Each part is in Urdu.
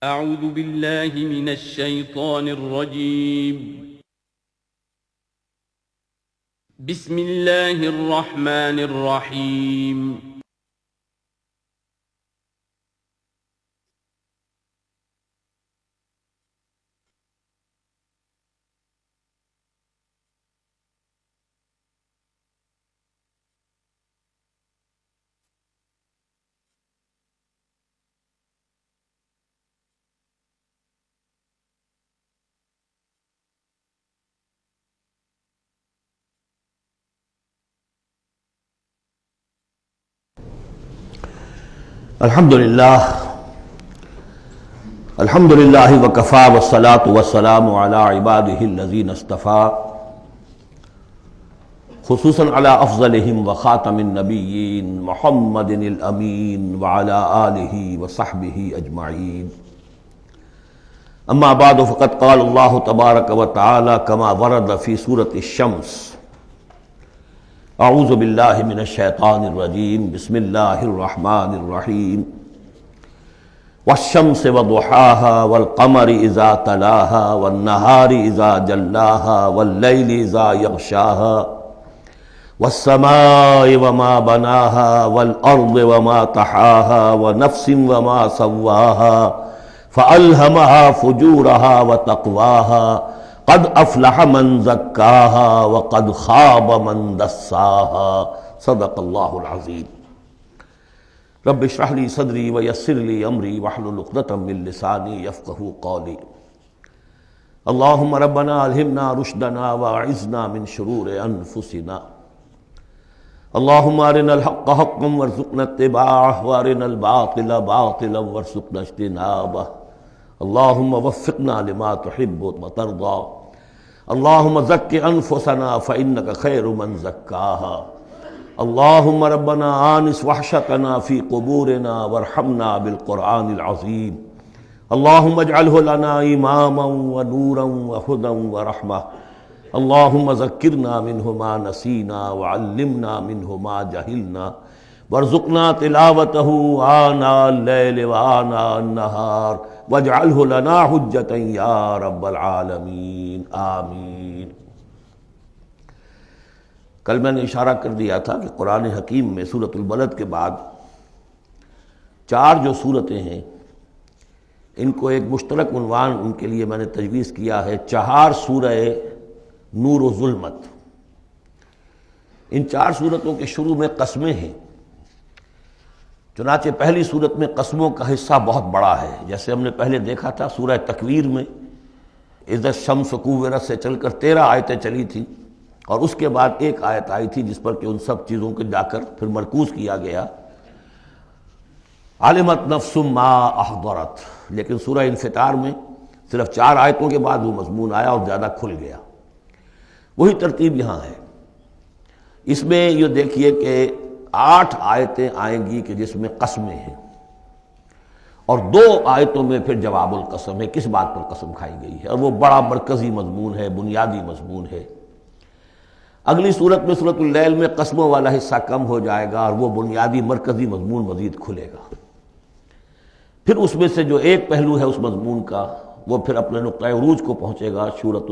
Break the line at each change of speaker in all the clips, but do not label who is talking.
اعوذ باللہ من الشیطان الرجیم بسم اللہ الرحمن الرحیم
الحمدللہ وکفا والصلاة والسلام علی عبادہ الذین اصطفیٰ خصوصاً علی افضلہم وخاتم النبیین محمد الامین وعلی آلہ وصحبہ اجمعین اما بعد فقد قال اللہ تبارک وتعالی کما ورد فی سورۃ الشمس اعوذ باللہ من الشیطان الرجیم بسم اللہ الرحمن الرحیم والشمس وضحاها والقمر اذا تلاها والنهار اذا جلاها واللیل اذا یغشاها والسماء وما بناها والارض وما طحاها ونفس وما سواها فألهمها فجورها وتقواها قد افلح من زکاها وقد خاب من دساها صدق اللہ العظیم رب اشرح لی صدری ویسر لی امری واحلل عقدۃ من لسانی یفقہوا قولی اللہم ربنا الہمنا رشدنا واعذنا من شرور انفسنا اللہم ارنا الحق حقا وارزقنا اتباعہ وارنا الباطل باطلا وارزقنا اجتنابہ اللہم وفقنا لما تحب وترضى اللہم زک انفسنا فإنک خیر من زکاہا اللہم ربنا آنس وحشتنا فی قبورنا وارحمنا بالقرآن العظیم اللہم اجعلہ لنا اماما ونورا وہدا ورحمہ اللہم ذکرنا منہ ما نسینا وعلمنا منہ ما جہلنا وارزقنا تلاوتہ آناء اللیل وآناء النہار واجعلہ لنا حجتا یا رب العالمین آمین۔ کل میں نے اشارہ کر دیا تھا کہ قرآن حکیم میں سورۃ البلد کے بعد 4 جو صورتیں ہیں ان کو ایک مشترک عنوان ان کے لیے میں نے تجویز کیا ہے 4 سورہ نور و ظلمت۔ ان 4 صورتوں کے شروع میں قسمیں ہیں، چنانچہ پہلی صورت میں قسموں کا حصہ بہت بڑا ہے، جیسے ہم نے پہلے دیکھا تھا سورہ تکویر میں اذا الشمس کورت سے چل کر 13 آیتیں چلی تھیں، اور اس کے بعد ایک آیت آئی تھی جس پر کہ ان سب چیزوں کو جا کر پھر مرکوز کیا گیا، علمت نفس ما احضرت۔ لیکن سورہ انفطار میں صرف 4 آیتوں کے بعد وہ مضمون آیا اور زیادہ کھل گیا۔ وہی ترتیب یہاں ہے۔ اس میں یہ دیکھیے کہ 8 آیتیں آئیں گی کہ جس میں قسمیں ہیں، اور 2 آیتوں میں پھر جواب القسم ہے، کس بات پر قسم کھائی گئی ہے، اور وہ بڑا مرکزی مضمون ہے، بنیادی مضمون ہے۔ اگلی صورت میں سورۃ اللیل میں قسموں والا حصہ کم ہو جائے گا اور وہ بنیادی مرکزی مضمون مزید کھلے گا۔ پھر اس میں سے جو ایک پہلو ہے اس مضمون کا وہ پھر اپنے نقطۂ عروج کو پہنچے گا سورۃ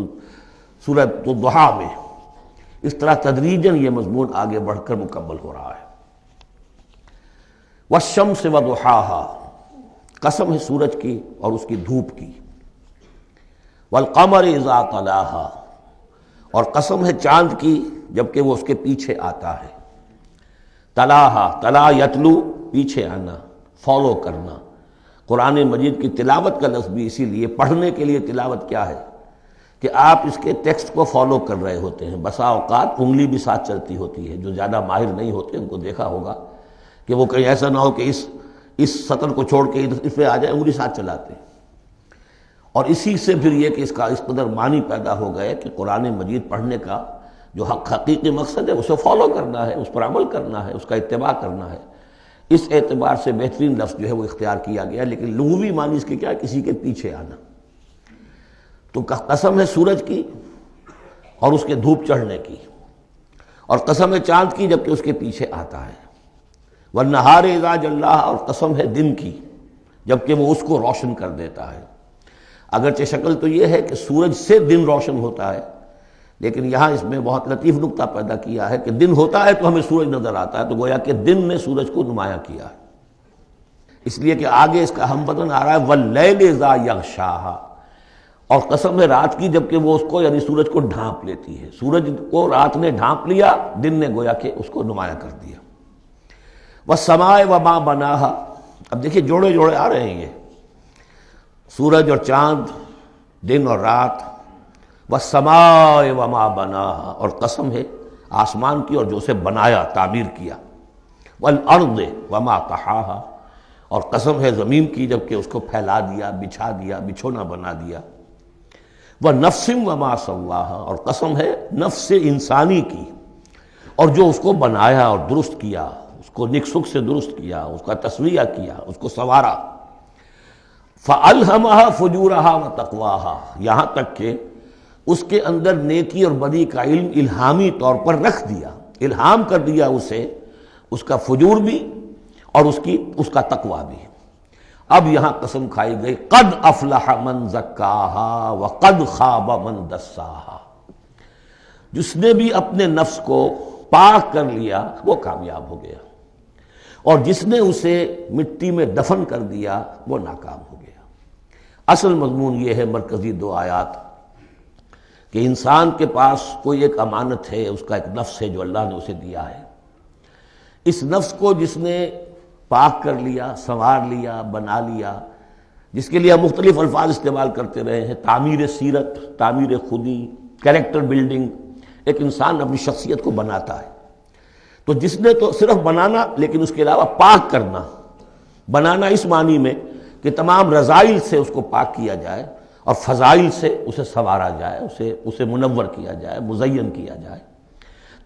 الضحیٰ میں۔ اس طرح تدریجاً یہ مضمون آگے بڑھ کر مکمل ہو رہا ہے۔ والشمس وضحاها، قسم ہے سورج کی اور اس کی دھوپ کی۔ والقمر اذا تلاها، اور قسم ہے چاند کی جبکہ وہ اس کے پیچھے آتا ہے۔ تلاها، تلا یتلو، پیچھے آنا، فالو کرنا۔ قرآن مجید کی تلاوت کا لفظ بھی اسی لیے، پڑھنے کے لیے تلاوت کیا ہے کہ آپ اس کے ٹیکسٹ کو فالو کر رہے ہوتے ہیں۔ بسا اوقات انگلی بھی ساتھ چلتی ہوتی ہے، جو زیادہ ماہر نہیں ہوتے ان کو دیکھا ہوگا کہ وہ کہیں ایسا نہ ہو کہ اس سطر کو چھوڑ کے اس پہ آ جائے، انگلی ساتھ چلاتے ہیں۔ اور اسی سے پھر یہ کہ اس کا اس قدر معنی پیدا ہو گیا کہ قرآن مجید پڑھنے کا جو حقیقی مقصد ہے اسے فالو کرنا ہے، اس پر عمل کرنا ہے، اس کا اتباع کرنا ہے۔ اس اعتبار سے بہترین لفظ جو ہے وہ اختیار کیا گیا، لیکن لغوی معنی اس کے کیا ہے؟ کسی کے پیچھے آنا۔ تو قسم ہے سورج کی اور اس کے دھوپ چڑھنے کی، اور قسم ہے چاند کی جبکہ اس کے پیچھے آتا ہے۔ والنہار اذا جلاھا، اور قسم ہے دن کی جبکہ وہ اس کو روشن کر دیتا ہے۔ اگرچہ شکل تو یہ ہے کہ سورج سے دن روشن ہوتا ہے، لیکن یہاں اس میں بہت لطیف نکتہ پیدا کیا ہے کہ دن ہوتا ہے تو ہمیں سورج نظر آتا ہے، تو گویا کہ دن نے سورج کو نمایاں کیا ہے، اس لیے کہ آگے اس کا ہم بدن آ رہا ہے وَاللَّيْلِ إِذَا يَغْشَاهَا، اور قسم ہے رات کی جبکہ وہ اس کو یعنی سورج کو ڈھانپ لیتی ہے۔ سورج کو رات نے ڈھانپ لیا، دن نے گویا کہ اس کو نمایاں کر دیا۔ وَالسَّمَاءِ وَمَا بَنَاهَا، اب دیکھیے جوڑے جوڑے آ رہے ہیں یہ، سورج اور چاند، دن اور رات۔ وَالسَّمَاءِ وَمَا بَنَاهَا، اور قسم ہے آسمان کی اور جو اسے بنایا، تعمیر کیا۔ وَالْأَرْضِ وَمَا طَحَاهَا، اور قسم ہے زمین کی جبکہ اس کو پھیلا دیا، بچھا دیا، بچھونا بنا دیا۔ وَنَفْسٍ وَمَا سَوَّاهَا، اور قسم ہے نفس انسانی کی اور جو اس کو بنایا اور درست کیا، اس کو نک سک سے درست کیا، اس کا تسویہ کیا، اس کو سنوارا۔ فَأَلْهَمَهَا فُجُورَهَا وَتَقْوَاهَا، یہاں تک کہ اس کے اندر نیکی اور بدی کا علم الہامی طور پر رکھ دیا، الہام کر دیا اسے، اس کا فجور بھی اور اس کا تقویٰ بھی۔ اب یہاں قسم کھائی گئی قد افلح من زکاہا وقد خاب من دساہا، جس نے بھی اپنے نفس کو پاک کر لیا وہ کامیاب ہو گیا، اور جس نے اسے مٹی میں دفن کر دیا وہ ناکام ہو گیا۔ اصل مضمون یہ ہے مرکزی دو آیات کہ انسان کے پاس کوئی ایک امانت ہے، اس کا ایک نفس ہے جو اللہ نے اسے دیا ہے۔ اس نفس کو جس نے پاک کر لیا، سنوار لیا، بنا لیا، جس کے لیے ہم مختلف الفاظ استعمال کرتے رہے ہیں، تعمیر سیرت، تعمیر خودی، کریکٹر بلڈنگ، ایک انسان اپنی شخصیت کو بناتا ہے۔ تو جس نے تو صرف بنانا، لیکن اس کے علاوہ پاک کرنا، بنانا اس معنی میں کہ تمام رذائل سے اس کو پاک کیا جائے اور فضائل سے اسے سنوارا جائے، اسے منور کیا جائے، مزین کیا جائے۔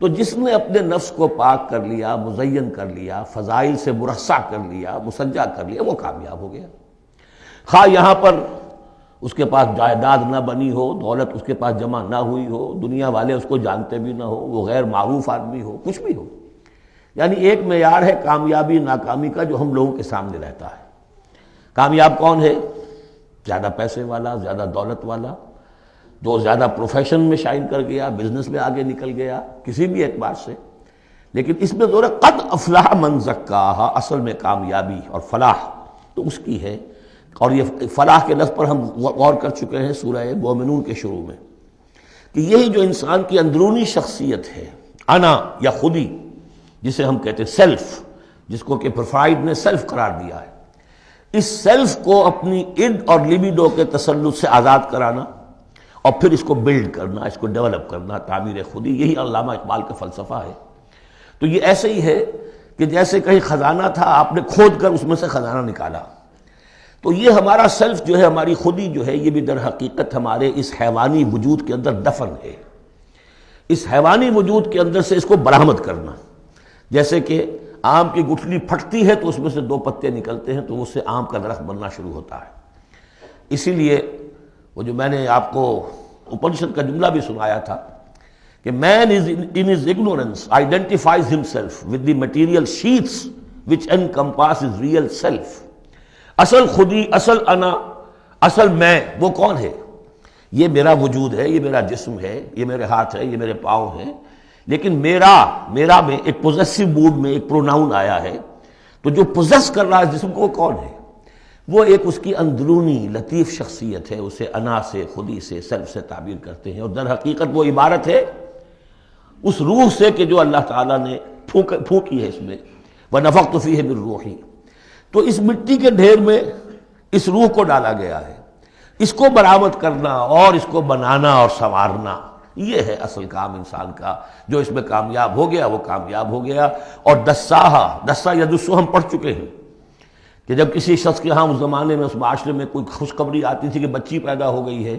تو جس نے اپنے نفس کو پاک کر لیا، مزین کر لیا، فضائل سے مرصع کر لیا، مسجع کر لیا، وہ کامیاب ہو گیا۔ خواہ یہاں پر اس کے پاس جائیداد نہ بنی ہو، دولت اس کے پاس جمع نہ ہوئی ہو، دنیا والے اس کو جانتے بھی نہ ہو، وہ غیر معروف آدمی ہو، کچھ بھی ہو، یعنی ایک معیار ہے کامیابی ناکامی کا جو ہم لوگوں کے سامنے رہتا ہے۔ کامیاب کون ہے؟ زیادہ پیسے والا، زیادہ دولت والا، جو زیادہ پروفیشن میں شائن کر گیا، بزنس میں آگے نکل گیا، کسی بھی اعتبار سے۔ لیکن اس میں زور ہے قد افلح من زکاہا، اصل میں کامیابی اور فلاح تو اس کی ہے، اور یہ فلاح کے لفظ پر ہم غور کر چکے ہیں سورہ مومنون کے شروع میں، کہ یہی جو انسان کی اندرونی شخصیت ہے، انا یا خودی، جسے ہم کہتے ہیں سیلف، جس کو کہ پروفائڈ نے سیلف قرار دیا ہے، اس سیلف کو اپنی اڈ اور لیبیڈو کے تسلط سے آزاد کرانا اور پھر اس کو بلڈ کرنا، اس کو ڈیولپ کرنا، تعمیر خودی، یہی علامہ اقبال کا فلسفہ ہے۔ تو یہ ایسے ہی ہے کہ جیسے کہیں خزانہ تھا، آپ نے کھود کر اس میں سے خزانہ نکالا، تو یہ ہمارا سیلف جو ہے، ہماری خودی جو ہے، یہ بھی در حقیقت ہمارے اس حیوانی وجود کے اندر دفن ہے۔ اس حیوانی وجود کے اندر سے اس کو برآمد کرنا، جیسے کہ آم کی گٹھلی پھٹتی ہے تو اس میں سے دو پتے نکلتے ہیں تو اس سے آم کا درخت بننا شروع ہوتا ہے۔ اسی لیے وہ جو میں نے آپ کو اپنشد کا جملہ بھی سنایا تھا کہ man is in his ignorance identifies himself with the material sheaths which encompass his real self۔ اصل خودی، اصل انا، اصل میں وہ کون ہے؟ یہ میرا وجود ہے، یہ میرا جسم ہے، یہ میرے ہاتھ ہے، یہ میرے پاؤں ہیں، لیکن میرا میں ایک پوزیسو موڈ میں ایک پروناؤن آیا ہے، تو جو پوزیس کر رہا ہے جسم کو وہ کون ہے؟ وہ ایک اس کی اندرونی لطیف شخصیت ہے، اسے انا سے، خودی سے، سیلف سے تعبیر کرتے ہیں، اور در حقیقت وہ عبارت ہے اس روح سے کہ جو اللہ تعالیٰ نے پھونکی ہے اس میں، وَنَفَخْتُ فِيهِ مِن رُوحِي۔ تو اس مٹی کے ڈھیر میں اس روح کو ڈالا گیا ہے، اس کو برآمد کرنا اور اس کو بنانا اور سنوارنا، یہ ہے اصل کام انسان کا۔ جو اس میں کامیاب ہو گیا وہ کامیاب ہو گیا۔ اور دسا یدسو ہم پڑھ چکے ہیں کہ جب کسی شخص کے ہاں اس زمانے میں، اس معاشرے میں کوئی خوشخبری آتی تھی کہ بچی پیدا ہو گئی ہے،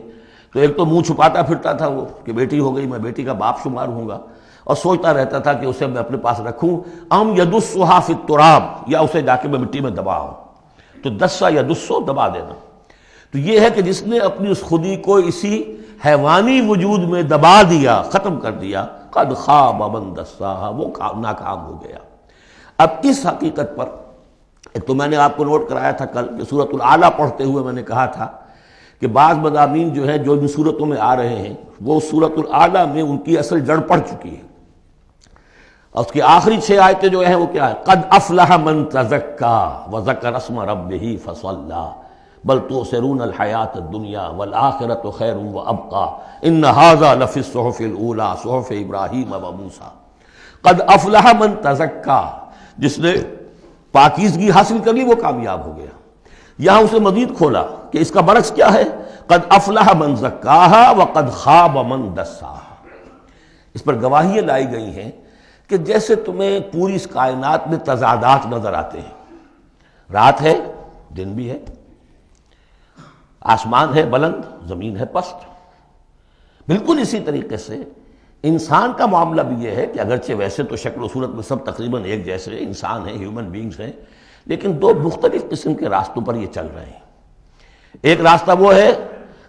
تو ایک تو منہ چھپاتا پھرتا تھا وہ کہ بیٹی ہو گئی، میں بیٹی کا باپ شمار ہوں گا، اور سوچتا رہتا تھا کہ اسے میں اپنے پاس رکھوں، ام یدسھا فی التراب، یا اسے جا کے میں مٹی میں دباؤں۔ تو دسا یدسو، دبا دینا۔ تو یہ ہے کہ جس نے اپنی اس خودی کو اسی حیوانی وجود میں دبا دیا، ختم کر دیا، قد خاب من دساہا، وہ ناکام ہو گیا۔ اب اس حقیقت پر ایک تو میں نے آپ کو نوٹ کرایا تھا کل کہ سورۃ الاعلیٰ پڑھتے ہوئے میں نے کہا تھا کہ بعض مضامین جو ہیں جو ان صورتوں میں آ رہے ہیں وہ سورۃ الاعلیٰ میں ان کی اصل جڑ پڑ چکی ہے، اور اس کی آخری 6 آیتیں جو ہیں وہ کیا ہے؟ قد افلح من تزکا وذکر اسم ربہ فصلی بل تؤثرون الحیاۃ الدنیا والآخرۃ خیر وابقی ان ھذا لفی الصحف الاولی صحف ابراہیم وموسیٰ۔ قد افلح من تزکا، جس نے پاکیزگی حاصل کر لی وہ کامیاب ہو گیا۔ یہاں اسے مزید کھولا کہ اس کا برعکس کیا ہے؟ قد افلح من زکاہا وقد خاب من دساہا۔ اس پر گواہیاں لائی گئی ہیں کہ جیسے تمہیں پوری اس کائنات میں تضادات نظر آتے ہیں، رات ہے دن بھی ہے، آسمان ہے بلند زمین ہے پست، بالکل اسی طریقے سے انسان کا معاملہ بھی یہ ہے کہ اگرچہ ویسے تو شکل و صورت میں سب تقریباً ایک جیسے انسان ہیں، ہیومن بینگز ہیں، لیکن 2 مختلف قسم کے راستوں پر یہ چل رہے ہیں۔ ایک راستہ وہ ہے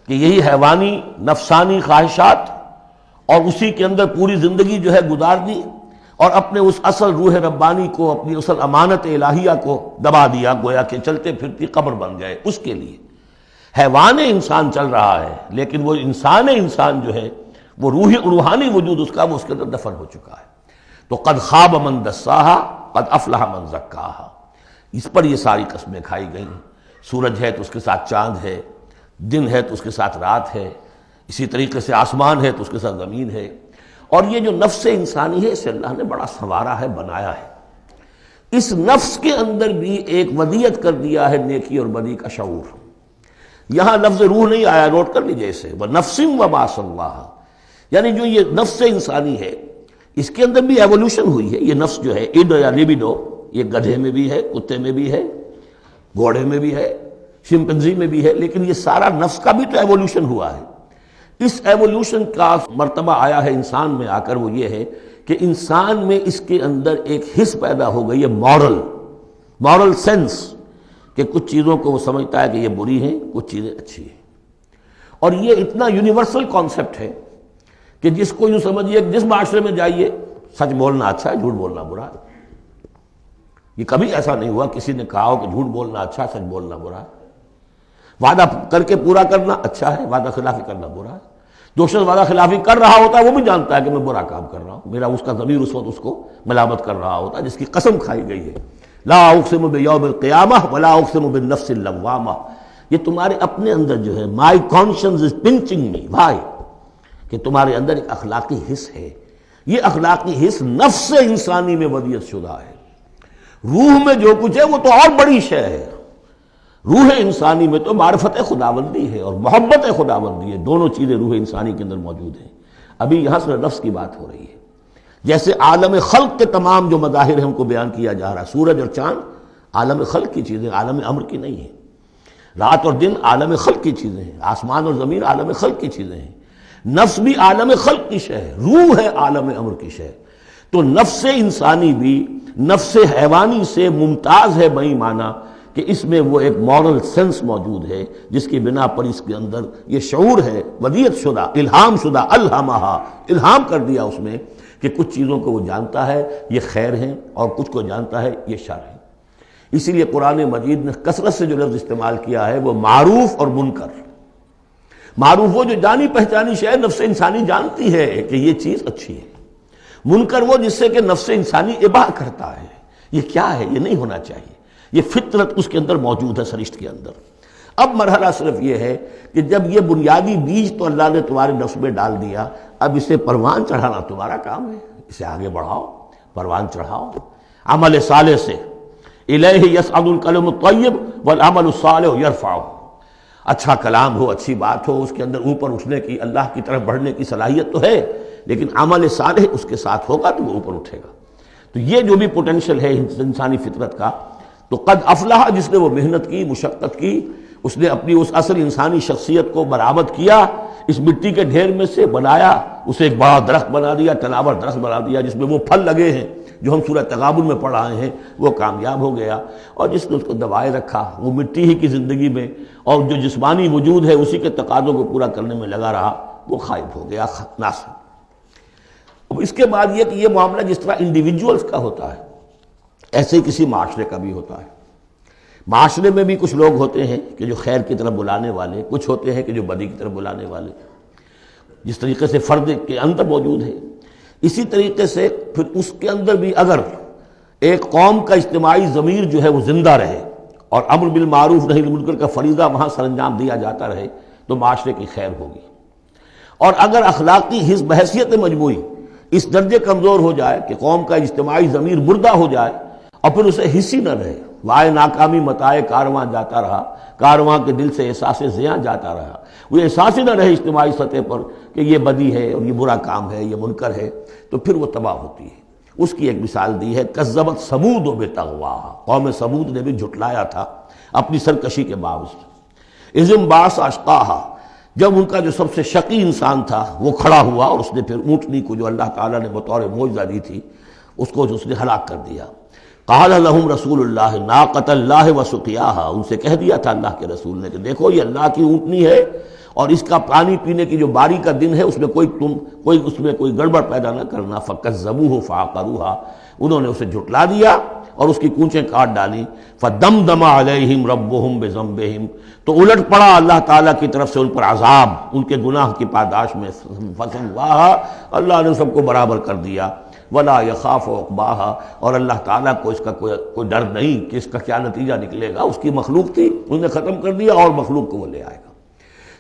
کہ یہی حیوانی نفسانی خواہشات اور اسی کے اندر پوری زندگی جو ہے گزار دی اور اپنے اس اصل روح ربانی کو، اپنی اصل امانت الہیہ کو دبا دیا، گویا کہ چلتے پھرتی قبر بن گئے۔ اس کے لیے حیوان انسان چل رہا ہے، لیکن وہ انسان جو ہے وہ روحانی وجود اس کا وہ اس کے اندر دفن ہو چکا ہے۔ تو قد خاب من دساہا قد افلح من زکاہا، اس پر یہ ساری قسمیں کھائی گئیں۔ سورج ہے تو اس کے ساتھ چاند ہے، دن ہے تو اس کے ساتھ رات ہے، اسی طریقے سے آسمان ہے تو اس کے ساتھ زمین ہے، اور یہ جو نفس انسانی ہے اسے اللہ نے بڑا سنوارا ہے، بنایا ہے۔ اس نفس کے اندر بھی ایک ودیت کر دیا ہے نیکی اور بدی کا شعور۔ یہاں لفظ روح نہیں آیا، نوٹ کر لیجئے اسے، وَنَفْسٍ وَمَا سَوَّاهَا، یعنی جو یہ نفس انسانی ہے اس کے اندر بھی ایوولوشن ہوئی ہے۔ یہ نفس جو ہے اڈ یا لیبیڈو، یہ گدھے میں بھی ہے، کتے میں بھی ہے، گھوڑے میں بھی ہے، شمپنزی میں بھی ہے، لیکن یہ سارا نفس کا بھی تو ایوولوشن ہوا ہے۔ اس ایوولوشن کا مرتبہ آیا ہے انسان میں آ کر، وہ یہ ہے کہ انسان میں اس کے اندر ایک حس پیدا ہو گئی ہے، مورل سینس، کہ کچھ چیزوں کو وہ سمجھتا ہے کہ یہ بری ہیں، کچھ چیزیں اچھی ہیں۔ اور یہ اتنا یونیورسل کانسیپٹ ہے کہ جس کو یوں سمجھیے کہ جس معاشرے میں جائیے سچ بولنا اچھا ہے، جھوٹ بولنا برا ہے۔ یہ کبھی ایسا نہیں ہوا کسی نے کہا ہو کہ جھوٹ بولنا اچھا ہے، سچ بولنا برا ہے۔ وعدہ کر کے پورا کرنا اچھا ہے، وعدہ خلافی کرنا برا ہے۔ جو شخص وعدہ خلافی کر رہا ہوتا ہے وہ بھی جانتا ہے کہ میں برا کام کر رہا ہوں، میرا اس کا ضمیر اس وقت اس کو ملامت کر رہا ہوتا ہے، جس کی قسم کھائی گئی ہے۔ لا اقسم بیوم القیامہ ولا اقسم بالنفس اللوامہ، یہ تمہارے اپنے اندر جو ہے مائی کانشنس از پنچنگ می، بھائی، کہ تمہارے اندر ایک اخلاقی حس ہے۔ یہ اخلاقی حس نفس انسانی میں ودیت شدہ ہے۔ روح میں جو کچھ ہے وہ تو اور بڑی شے ہے۔ روح انسانی میں تو معرفت خداوندی ہے اور محبت خداوندی ہے، دونوں چیزیں روح انسانی کے اندر موجود ہیں۔ ابھی یہاں سے نفس کی بات ہو رہی ہے۔ جیسے عالم خلق کے تمام جو مظاہر ہیں ان کو بیان کیا جا رہا ہے، سورج اور چاند عالم خلق کی چیزیں، عالم امر کی نہیں ہیں۔ رات اور دن عالم خلق کی چیزیں ہیں، آسمان اور زمین عالم خلق کی چیزیں ہیں۔ نفس بھی عالم خلق کی شے ہے، روح ہے عالم امر کی شے۔ تو نفس انسانی بھی نفس حیوانی سے ممتاز ہے بئی معنی کہ اس میں وہ ایک مورل سینس موجود ہے، جس کی بنا پر اس کے اندر یہ شعور ہے ودیت شدہ، الہام شدہ، الہمہا، الہام کر دیا اس میں کہ کچھ چیزوں کو وہ جانتا ہے یہ خیر ہیں اور کچھ کو جانتا ہے یہ شر ہے۔ اسی لیے قرآن مجید نے کثرت سے جو لفظ استعمال کیا ہے وہ معروف اور منکر۔ معروف وہ جو جانی پہچانی شے نفس انسانی جانتی ہے کہ یہ چیز اچھی ہے، منکر وہ جس سے کہ نفس انسانی اباہ کرتا ہے یہ کیا ہے، یہ نہیں ہونا چاہیے، یہ فطرت اس کے اندر موجود ہے، سرشت کے اندر۔ اب مرحلہ صرف یہ ہے کہ جب یہ بنیادی بیج تو اللہ نے تمہارے نفس میں ڈال دیا، اب اسے پروان چڑھانا تمہارا کام ہے، اسے آگے بڑھاؤ، پروان چڑھاؤ عمل صالح سے۔ الیہ یصعد الکلم الطیب والعمل الصالح یرفعہ، اچھا کلام ہو، اچھی بات ہو، اس کے اندر اوپر اٹھنے کی، اللہ کی طرف بڑھنے کی صلاحیت تو ہے، لیکن عمل صالح اس کے ساتھ ہوگا تو وہ اوپر اٹھے گا۔ تو یہ جو بھی پوٹینشل ہے انسانی فطرت کا، تو قد افلح جس نے وہ محنت کی، مشقت کی، اس نے اپنی اس اصل انسانی شخصیت کو برآمد کیا، اس مٹی کے ڈھیر میں سے بنایا، اسے ایک بڑا درخت بنا دیا، تناور درخت بنا دیا جس میں وہ پھل لگے ہیں جو ہم سورہ تغابن میں پڑھ رہے ہیں، وہ کامیاب ہو گیا۔ اور جس نے اس کو دبائے رکھا، وہ مٹی ہی کی زندگی میں اور جو جسمانی وجود ہے اسی کے تقاضوں کو پورا کرنے میں لگا رہا، وہ غائب ہو گیا، ناس۔ اب اس کے بعد یہ کہ یہ معاملہ جس طرح انڈیویجولز کا ہوتا ہے ایسے ہی کسی معاشرے کا بھی ہوتا ہے۔ معاشرے میں بھی کچھ لوگ ہوتے ہیں کہ جو خیر کی طرف بلانے والے، کچھ ہوتے ہیں کہ جو بدی کی طرف بلانے والے، جس طریقے سے فرد کے اندر موجود ہے اسی طریقے سے پھر اس کے اندر بھی اگر ایک قوم کا اجتماعی ضمیر جو ہے وہ زندہ رہے اور امر بالمعروف نہی عن المنکر کا فریضہ وہاں سر انجام دیا جاتا رہے تو معاشرے کی خیر ہوگی۔ اور اگر اخلاقی حس بحیثیت مجموعی اس درجے کمزور ہو جائے کہ قوم کا اجتماعی ضمیر مردہ ہو جائے اور پھر اسے حس ہی نہ رہے، وائے ناکامی متائے کارواں جاتا رہا، کارواں کے دل سے احساس زیاں جاتا رہا، وہ احساس ہی نہ رہے اجتماعی سطح پر کہ یہ بدی ہے اور یہ برا کام ہے، یہ منکر ہے، تو پھر وہ تباہ ہوتی ہے۔ اس کی ایک مثال دی ہے، کذبت ثمود بطغواہا، قوم ثمود نے بھی جھٹلایا تھا اپنی سرکشی کے باوجود۔ اذ انبعث اشقاہا، جب ان کا جو سب سے شقی انسان تھا وہ کھڑا ہوا اور اس نے پھر اونٹنی کو جو اللہ تعالیٰ نے بطور معجزہ دی تھی اس کو اس نے ہلاک کر دیا۔ قال لهم رسول اللہ ناقۃ اللہ وسقیاہا، ان سے کہہ دیا تھا اللہ کے رسول نے کہ دیکھو یہ اللہ کی اونٹنی ہے اور اس کا پانی پینے کی جو باری کا دن ہے اس میں کوئی گڑبڑ پیدا نہ کرنا۔ فکذبوہ فعقروہا، انہوں نے اسے جھٹلا دیا اور اس کی کونچیں کاٹ ڈالی۔ فدمدم علیہم ربہم بذنبہم، تو الٹ پڑا اللہ تعالیٰ کی طرف سے ان پر عذاب ان کے گناہ کی پاداش میں۔ فسواہا، اللہ نے سب کو برابر کر دیا۔ ولا یخاف عقباہا، اور اللہ تعالیٰ کو اس کا کوئی ڈر نہیں کہ اس کا کیا نتیجہ نکلے گا، اس کی مخلوق تھی انہوں نے ختم کر دیا اور مخلوق کو وہ لے آئے گا۔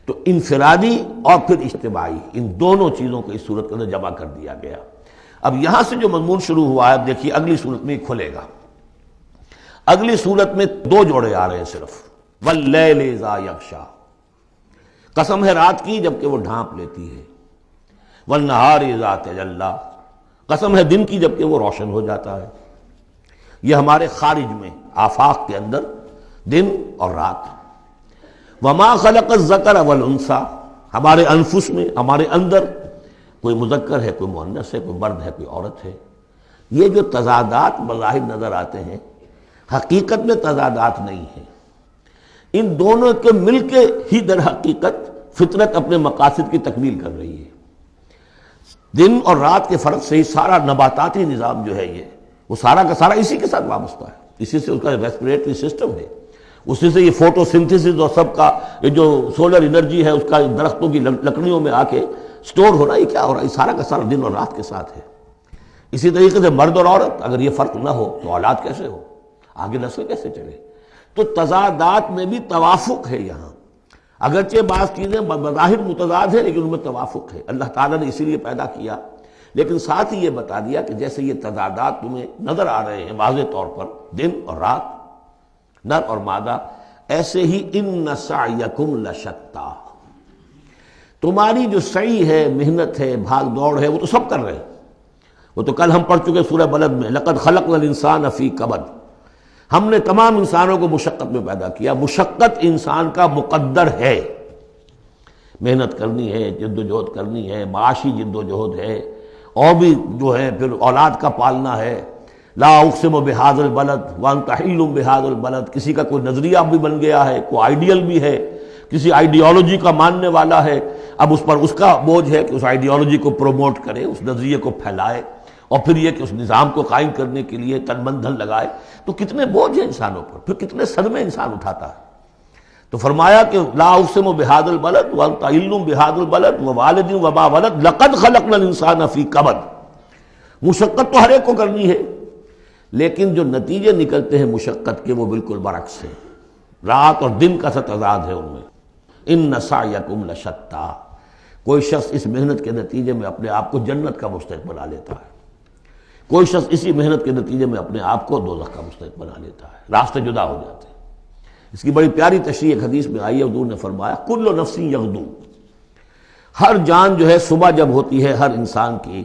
تو انفرادی اور پھر اجتماعی، ان دونوں چیزوں کو اس صورت کے اندر جمع کر دیا گیا۔ اب یہاں سے جو مضمون شروع ہوا ہے، اب دیکھیے اگلی صورت میں کھلے گا۔ اگلی صورت میں دو جوڑے آ رہے ہیں صرف، واللیل اذا یغشا، قسم ہے رات کی جبکہ وہ ڈھانپ لیتی ہے، والنہار اذا تجلی، قسم ہے دن کی جبکہ وہ روشن ہو جاتا ہے۔ یہ ہمارے خارج میں آفاق کے اندر دن اور رات۔ وما خلق الذکر والانثی، ہمارے انفس میں، ہمارے اندر کوئی مذکر ہے، کوئی مؤنث ہے، کوئی مرد ہے، کوئی عورت ہے۔ یہ جو تضادات بظاہر نظر آتے ہیں حقیقت میں تضادات نہیں ہیں، ان دونوں کے مل کے ہی در حقیقت فطرت اپنے مقاصد کی تکمیل کر رہی ہے۔ دن اور رات کے فرق سے ہی سارا نباتاتی نظام جو ہے وہ سارا کا سارا اسی کے ساتھ وابستہ ہے، اسی سے اس کا ریسپریٹری سسٹم ہے، اسی سے یہ فوٹو سنتھسس اور سب کا یہ جو سولر انرجی ہے اس کا درختوں کی لکڑیوں میں آ کے سٹور ہو رہا ہے، کیا ہو رہا ہے، یہ سارا کا سارا دن اور رات کے ساتھ ہے۔ اسی طریقے سے مرد اور عورت، اگر یہ فرق نہ ہو تو اولاد کیسے ہو، آگے نسل کیسے چلے؟ تو تضادات میں بھی توافق ہے یہاں، اگرچہ بعض چیزیں بظاہر متضاد ہیں لیکن ان میں توافق ہے، اللہ تعالیٰ نے اسی لیے پیدا کیا، لیکن ساتھ ہی یہ بتا دیا کہ جیسے یہ تضادات تمہیں نظر آ رہے ہیں واضح طور پر، دن اور رات، نر اور مادہ، ایسے ہی ان سعیکم لشتی، تمہاری جو سعی ہے، محنت ہے، بھاگ دوڑ ہے، وہ تو سب کر رہے ہیں۔ وہ تو کل ہم پڑھ چکے سورہ بلد میں، لقد خلقنا الانسان فی کبد، ہم نے تمام انسانوں کو مشقت میں پیدا کیا۔ مشقت انسان کا مقدر ہے، محنت کرنی ہے، جد و جہد کرنی ہے، معاشی جد و جہد ہے، اور بھی جو ہے پھر اولاد کا پالنا ہے۔ لا اقسم بہذا البلد وانت حل بہذا البلد، کسی کا کوئی نظریہ بھی بن گیا ہے، کوئی آئیڈیل بھی ہے، کسی آئیڈیالوجی کا ماننے والا ہے، اب اس پر اس کا بوجھ ہے کہ اس آئیڈیالوجی کو پروموٹ کرے، اس نظریے کو پھیلائے، اور پھر یہ کہ اس نظام کو قائم کرنے کے لیے تن من دھن لگائے۔ تو کتنے بوجھ ہیں انسانوں پر، پھر کتنے صدمے انسان اٹھاتا ہے۔ تو فرمایا کہ لا اقسم بہذا البلد وانت حل بہذا البلد ووالد وما ولد لقد خلقنا الانسان فی کبد، مشقت تو ہر ایک کو کرنی ہے، لیکن جو نتیجے نکلتے ہیں مشقت کے وہ بالکل برعکس ہیں، رات اور دن کا سا تضاد ہے ان میں۔ ان سعیکم لشتی، کوئی شخص اس محنت کے نتیجے میں اپنے آپ کو جنت کا مستحق بنا لیتا ہے، کوئی شخص اسی محنت کے نتیجے میں اپنے آپ کو دوزخ کا مستحق بنا لیتا ہے، راستے جدا ہو جاتے ہیں۔ اس کی بڑی پیاری تشریح ایک حدیث میں آئی ہے، حضور نے فرمایا کل نفس یغدو، ہر جان جو ہے صبح جب ہوتی ہے ہر انسان کی،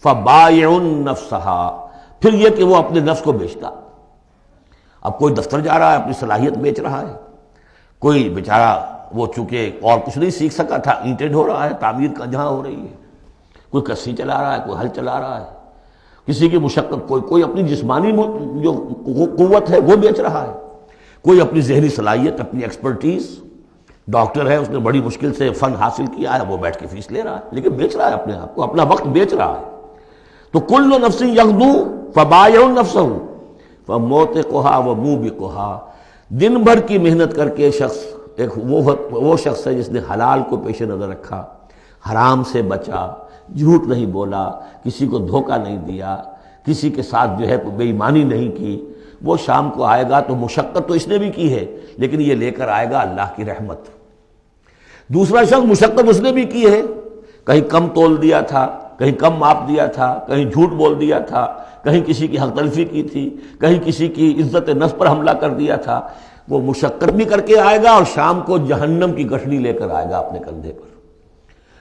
فبائع نفسہا، پھر یہ کہ وہ اپنے نفس کو بیچتا۔ اب کوئی دفتر جا رہا ہے اپنی صلاحیت بیچ رہا ہے، کوئی بیچارہ وہ چونکہ اور کچھ نہیں سیکھ سکا تھا، اینٹیں ڈھو رہا ہے، تعمیر کا جہاں ہو رہی ہے، کوئی کسی چلا رہا ہے، کوئی ہل چلا رہا ہے، کسی کی مشقت، کوئی اپنی جسمانی جو قوت ہے وہ بیچ رہا ہے، کوئی اپنی ذہنی صلاحیت، اپنی ایکسپرٹیز، ڈاکٹر ہے اس نے بڑی مشکل سے فن حاصل کیا ہے، وہ بیٹھ کے فیس لے رہا ہے، لیکن بیچ رہا ہے اپنے آپ کو، اپنا وقت بیچ رہا ہے۔ تو کل نفس یغدو فبائع نفسہ فموتقھا وموبقھا، دن بھر کی محنت کر کے شخص ایک وہ شخص ہے جس نے حلال کو پیش نظر رکھا، حرام سے بچا، جھوٹ نہیں بولا، کسی کو دھوکہ نہیں دیا، کسی کے ساتھ جو ہے بے ایمانی نہیں کی، وہ شام کو آئے گا تو مشقت تو اس نے بھی کی ہے لیکن یہ لے کر آئے گا اللہ کی رحمت۔ دوسرا شخص مشقت اس نے بھی کی ہے، کہیں کم تول دیا تھا، کہیں کم ماپ دیا تھا، کہیں جھوٹ بول دیا تھا، کہیں کسی کی حق تلفی کی تھی، کہیں کسی کی عزت نفس پر حملہ کر دیا تھا، وہ مشقت بھی کر کے آئے گا اور شام کو جہنم کی گٹھڑی لے کر آئے گا اپنے کندھے پر۔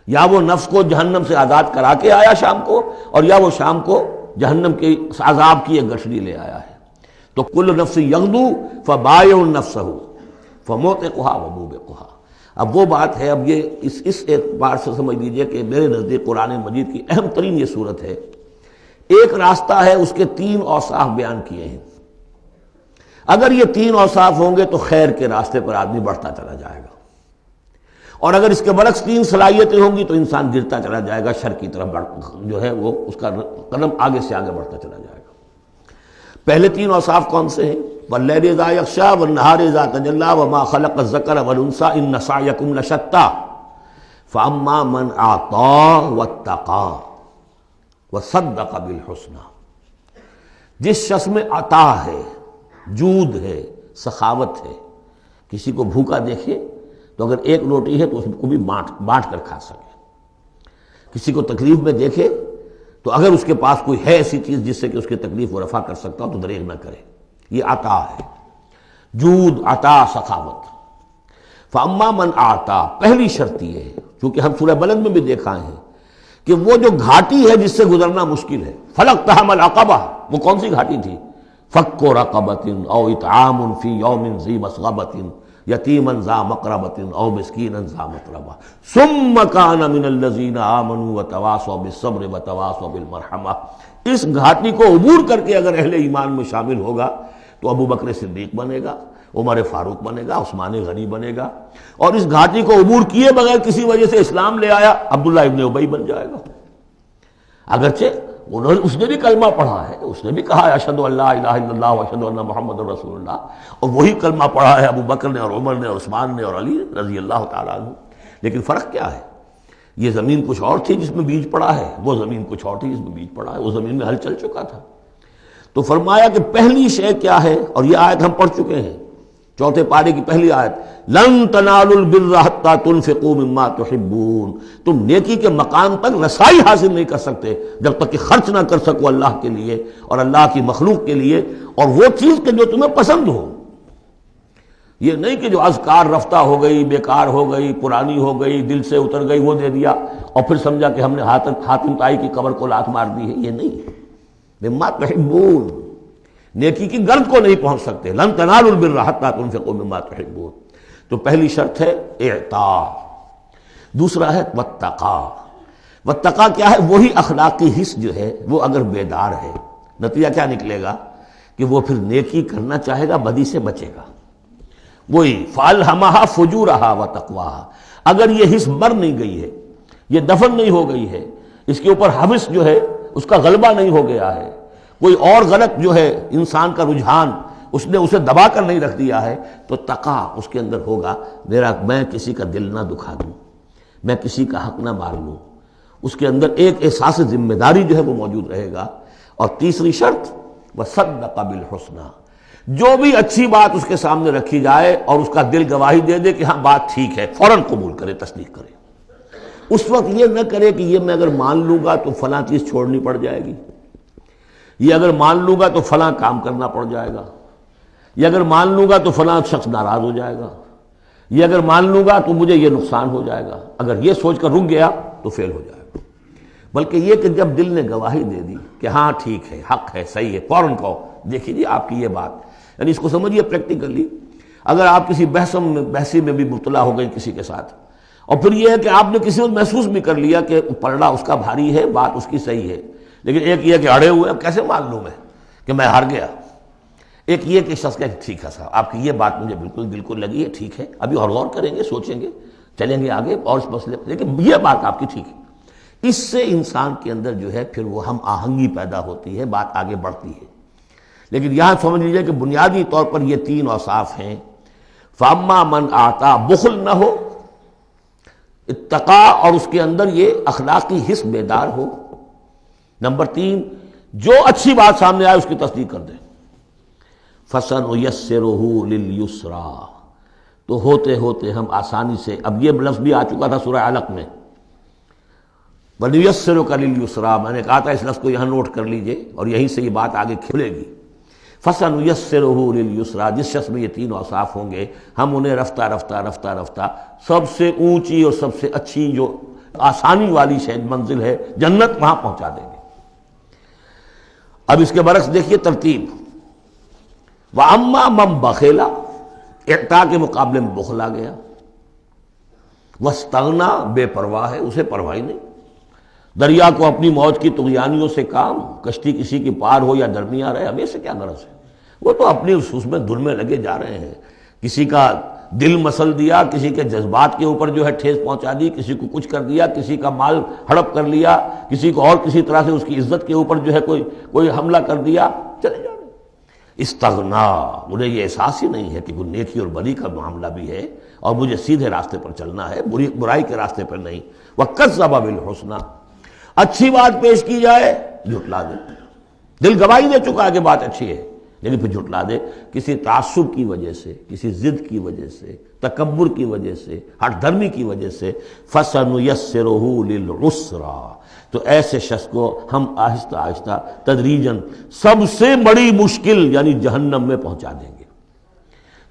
یا وہ نفس کو جہنم سے آزاد کرا کے آیا شام کو، اور یا وہ شام کو جہنم کے عذاب کی ایک گٹھڑی لے آیا ہے۔ تو کل نفس یغدو فبائع نفسہ فموتقھا وموبقھا۔ اب وہ بات ہے، اب یہ اس اعتبار سے سمجھ لیجئے کہ میرے نزدیک قرآن مجید کی اہم ترین یہ صورت ہے۔ ایک راستہ ہے، اس کے 3 اوصاف بیان کیے ہیں۔ اگر یہ 3 اوصاف ہوں گے تو خیر کے راستے پر آدمی بڑھتا چلا جائے گا، اور اگر اس کے برعکس 3 صلاحیتیں ہوں گی تو انسان گرتا چلا جائے گا، شر کی طرف جو ہے وہ اس کا قدم آگے سے آگے بڑھتا چلا جائے گا۔ پہلے 3 اوصاف کون سے ہیں؟ واللیل اذا یغشی والنہار اذا تجلی وما خلق الذکر والانثی ان سعیکم لشتی فاما من اعطی واتقی وصدق بالحسنی۔ جس شخص میں عطا ہے، جود ہے، سخاوت ہے، کسی کو بھوکا دیکھے تو اگر 1 روٹی ہے تو اس کو بھی بانٹ کر کھا سکے، کسی کو تکلیف میں دیکھے تو اگر اس کے پاس کوئی ہے ایسی چیز جس سے کہ اس کی تکلیف و رفع کر سکتا ہو تو دریغ نہ کرے، یہ عطا ہے، جود، عطا، سخاوت۔ فاما من اعطا، پہلی شرط یہ ہے، چونکہ ہم سورہ بلد میں بھی دیکھا ہے کہ وہ جو گھاٹی ہے جس سے گزرنا مشکل ہے، فلقتحم العقبہ، وہ کون سی گھاٹی تھی؟ فک رقبۃ او اطعام فی یوم ذی مسغبۃ یتیما ذا مقربۃ او مسکینا ذا متربہ ثم کان من الذین آمنوا وتواصوا بالصبر وتواصوا بالمرحمہ۔ اس گھاٹی کو عبور کر کے اگر اہل ایمان میں شامل ہوگا تو ابو بکر صدیق بنے گا، عمر فاروق بنے گا، عثمان غنی بنے گا، اور اس گھاٹی کو عبور کیے بغیر کسی وجہ سے اسلام لے آیا عبداللہ ابن ابی بن جائے گا۔ اگرچہ اس نے بھی کلمہ پڑھا ہے، اس نے بھی کہا ہے اشہد ان لا الہ الا اللہ واشہد ان محمد رسول اللہ، اور وہی کلمہ پڑھا ہے ابو بکر نے اور عمر نے اور عثمان نے اور علی رضی اللہ تعالیٰ عنہ۔ لیکن فرق کیا ہے؟ یہ زمین کچھ اور تھی جس میں بیج پڑا ہے، وہ زمین کچھ اور تھی جس میں بیج پڑا ہے، وہ زمین میں ہل چل چکا تھا۔ تو فرمایا کہ پہلی شے کیا ہے، اور یہ آیت ہم پڑھ چکے ہیں، 4 پارے کی پہلی آیت، لن تنالوا البر حتی تنفقوا مما تحبون۔ تم نیکی کے مقام تک رسائی حاصل نہیں کر سکتے جب تک کہ خرچ نہ کر سکو اللہ کے لیے اور اللہ کی مخلوق کے لیے، اور وہ چیز کہ جو تمہیں پسند ہو۔ یہ نہیں کہ جو اذکار رفتہ ہو گئی، بیکار ہو گئی، پرانی ہو گئی، دل سے اتر گئی، وہ دے دیا اور پھر سمجھا کہ ہم نے حاتم طائی کی قبر کو لات مار دی ہے، یہ نہیں۔ مما تحبون، نیکی کی گرد کو نہیں پہنچ سکتے۔ لن تنالوا البر حتی تنفقوا مما تحبون۔ تو پہلی شرط ہے اعطاء، دوسرا ہے واتقا۔ واتقا کیا ہے؟ وہی اخلاقی حس جو ہے وہ اگر بیدار ہے، نتیجہ کیا نکلے گا کہ وہ پھر نیکی کرنا چاہے گا، بدی سے بچے گا۔ وہی فالہمھا فجورھا وتقواھا۔ اگر یہ حس مر نہیں گئی ہے، یہ دفن نہیں ہو گئی ہے، اس کے اوپر حوث جو ہے اس کا غلبہ نہیں ہو گیا ہے، کوئی اور غلط جو ہے انسان کا رجحان اس نے اسے دبا کر نہیں رکھ دیا ہے، تو تقا اس کے اندر ہوگا، میں کسی کا دل نہ دکھا دوں، میں کسی کا حق نہ مار لوں، اس کے اندر ایک احساس ذمہ داری جو ہے وہ موجود رہے گا۔ اور تیسری شرط وصدق بالحسنی، جو بھی اچھی بات اس کے سامنے رکھی جائے اور اس کا دل گواہی دے دے کہ ہاں بات ٹھیک ہے، فوراً قبول کرے، تصدیق کرے۔ اس وقت یہ نہ کرے کہ یہ میں اگر مان لوں گا تو فلاں چیز چھوڑنی پڑ جائے گی، یہ اگر مان لوں گا تو فلاں کام کرنا پڑ جائے گا، یہ اگر مان لوں گا تو فلاں شخص ناراض ہو جائے گا، یہ اگر مان لوں گا تو مجھے یہ نقصان ہو جائے گا۔ اگر یہ سوچ کر رک گیا تو فیل ہو جائے گا۔ بلکہ یہ کہ جب دل نے گواہی دے دی کہ ہاں ٹھیک ہے، حق ہے، صحیح ہے، فوراً کہو دیکھیے جی آپ کی یہ بات، یعنی اس کو سمجھیے پریکٹیکلی۔ اگر آپ کسی بحثی میں بھی مبتلا ہو گئی کسی کے ساتھ، اور پھر یہ ہے کہ آپ نے کسی وقت محسوس بھی کر لیا کہ پلڑا اس کا بھاری ہے، بات اس کی صحیح ہے، لیکن ایک یہ کہ اڑے ہوئے، اب کیسے مان لوں میں کہ میں ہار گیا۔ ایک یہ کہ شخص کہ ٹھیک ہے صاحب آپ کی یہ بات مجھے بالکل دل کو لگی ہے، ٹھیک ہے، ابھی اور غور کریں گے، سوچیں گے، چلیں گے آگے اور اس مسئلے پر، لیکن یہ بات آپ کی ٹھیک ہے۔ اس سے انسان کے اندر جو ہے پھر وہ ہم آہنگی پیدا ہوتی ہے، بات آگے بڑھتی ہے۔ لیکن یہاں سمجھ لیجیے کہ بنیادی طور پر یہ تین اوصاف ہیں. فاما من آتا، بخل نہ ہو، اتقا اور اس کے اندر یہ اخلاقی حس بیدار ہو. نمبر 3، جو اچھی بات سامنے آئے اس کی تصدیق کر دے. فَسَنُيَسِّرُهُ لِلْيُسْرَىٰ، تو ہوتے ہوتے ہم آسانی سے، اب یہ لفظ بھی آ چکا تھا سورہ علق میں، وَنُيَسِّرُكَ لِلْيُسْرَىٰ، میں نے کہا تھا اس لفظ کو یہاں نوٹ کر لیجئے اور یہیں سے یہ بات آگے کھلے گی. فَسَنُيَسِّرُهُ لِلْيُسْرَىٰ، جس شخص میں یہ تین اوصاف ہوں گے ہم انہیں رفتہ رفتہ رفتہ رفتہ سب سے اونچی اور سب سے اچھی جو آسانی والی شاید منزل ہے جنت، وہاں پہنچا دیں گے. اب اس کے برعکس دیکھیے ترتیب. وَأَمَّا مَن بَخِلَ، اعطاء کے مقابلے میں بخل آ گیا. وَاسْتَغْنَىٰ، بے پرواہ ہے، اسے پرواہ ہی نہیں. دریا کو اپنی موج کی طغیانیوں سے کام، کشتی کسی کی پار ہو یا درمیان رہے، ہمیں سے کیا غرض ہے؟ وہ تو اپنی اس میں دھن میں لگے جا رہے ہیں. کسی کا دل مسل دیا، کسی کے جذبات کے اوپر جو ہے ٹھیس پہنچا دی، کسی کو کچھ کر دیا، کسی کا مال ہڑپ کر لیا، کسی کو اور کسی طرح سے اس کی عزت کے اوپر جو ہے کوئی حملہ کر دیا، چلے جا رہے. استغنا، انہیں یہ احساس ہی نہیں ہے کہ کوئی نیکی اور بری کا معاملہ بھی ہے اور مجھے سیدھے راستے پر چلنا ہے، برائی کے راستے پر نہیں. وَكَذَّبَ بِالْحُسْنَىٰ، اچھی بات پیش کی جائے جھٹلا دے. دل گواہی دے چکا ہے کہ بات اچھی ہے لیکن پھر جھٹلا دے، کسی تعصب کی وجہ سے، کسی ضد کی وجہ سے، تکبر کی وجہ سے، ہٹ دھرمی کی وجہ سے. فَسَنُيَسِّرُهُ لِلْعُسْرَىٰ، تو ایسے شخص کو ہم آہستہ آہستہ تدریجاً سب سے بڑی مشکل یعنی جہنم میں پہنچا دیں گے.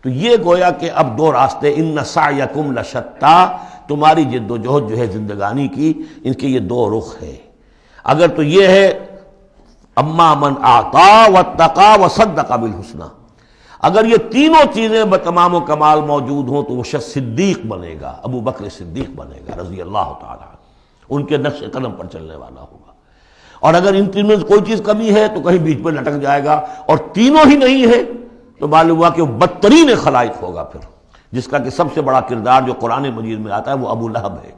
تو یہ گویا کہ اب دو راستے، ان سعیکم لشتیٰ، تمہاری جد و جہد جو ہے زندگانی کی، ان کے یہ دو رخ ہے. اگر تو یہ ہے اما من اعطا واتقا وصدق بالحسنى، اگر یہ تینوں چیزیں بتمام و کمال موجود ہوں تو وہ شخص صدیق بنے گا، ابو بکر صدیق بنے گا رضی اللہ تعالی عنہ، ان کے نقش قدم پر چلنے والا ہوگا. اور اگر ان تینوں سے کوئی چیز کمی ہے تو کہیں بیچ میں لٹک جائے گا، اور تینوں ہی نہیں ہے تو معلوم ہوا کہ وہ بدترین خلائق ہوگا پھر، جس کا کہ سب سے بڑا کردار جو قرآن مجید میں آتا ہے وہ ابو لہب ہے.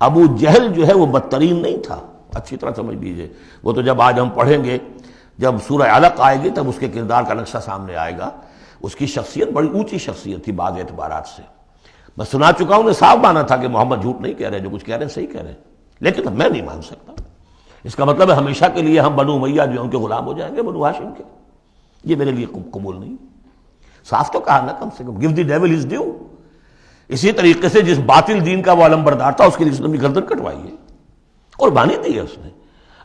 ابو جہل جو ہے وہ بدترین نہیں تھا، اچھی طرح سمجھ لیجئے. وہ تو جب آج ہم پڑھیں گے، جب سورہ علق آئے گی تب اس کے کردار کا نقشہ سامنے آئے گا. اس کی شخصیت بڑی اونچی شخصیت تھی بعض اعتبارات سے. میں سنا چکا ہوں، نے صاف مانا تھا کہ محمد جھوٹ نہیں کہہ رہے، جو کچھ کہہ رہے ہیں صحیح کہہ رہے ہیں، لیکن میں نہیں مان سکتا. اس کا مطلب ہے ہمیشہ کے لیے ہم بنو امیہ جو ان کے غلام ہو جائیں گے، بنو ہاشم کے. یہ میرے لیے قبول نہیں. صاف تو کہا نا، کم سے کم give the devil his due. اسی طریقے سے جس باطل دین کا وہ علمبردار تھا اس کے لیے اس نے بھی گردن کٹوائی ہے، قربانی دی ہے اس نے.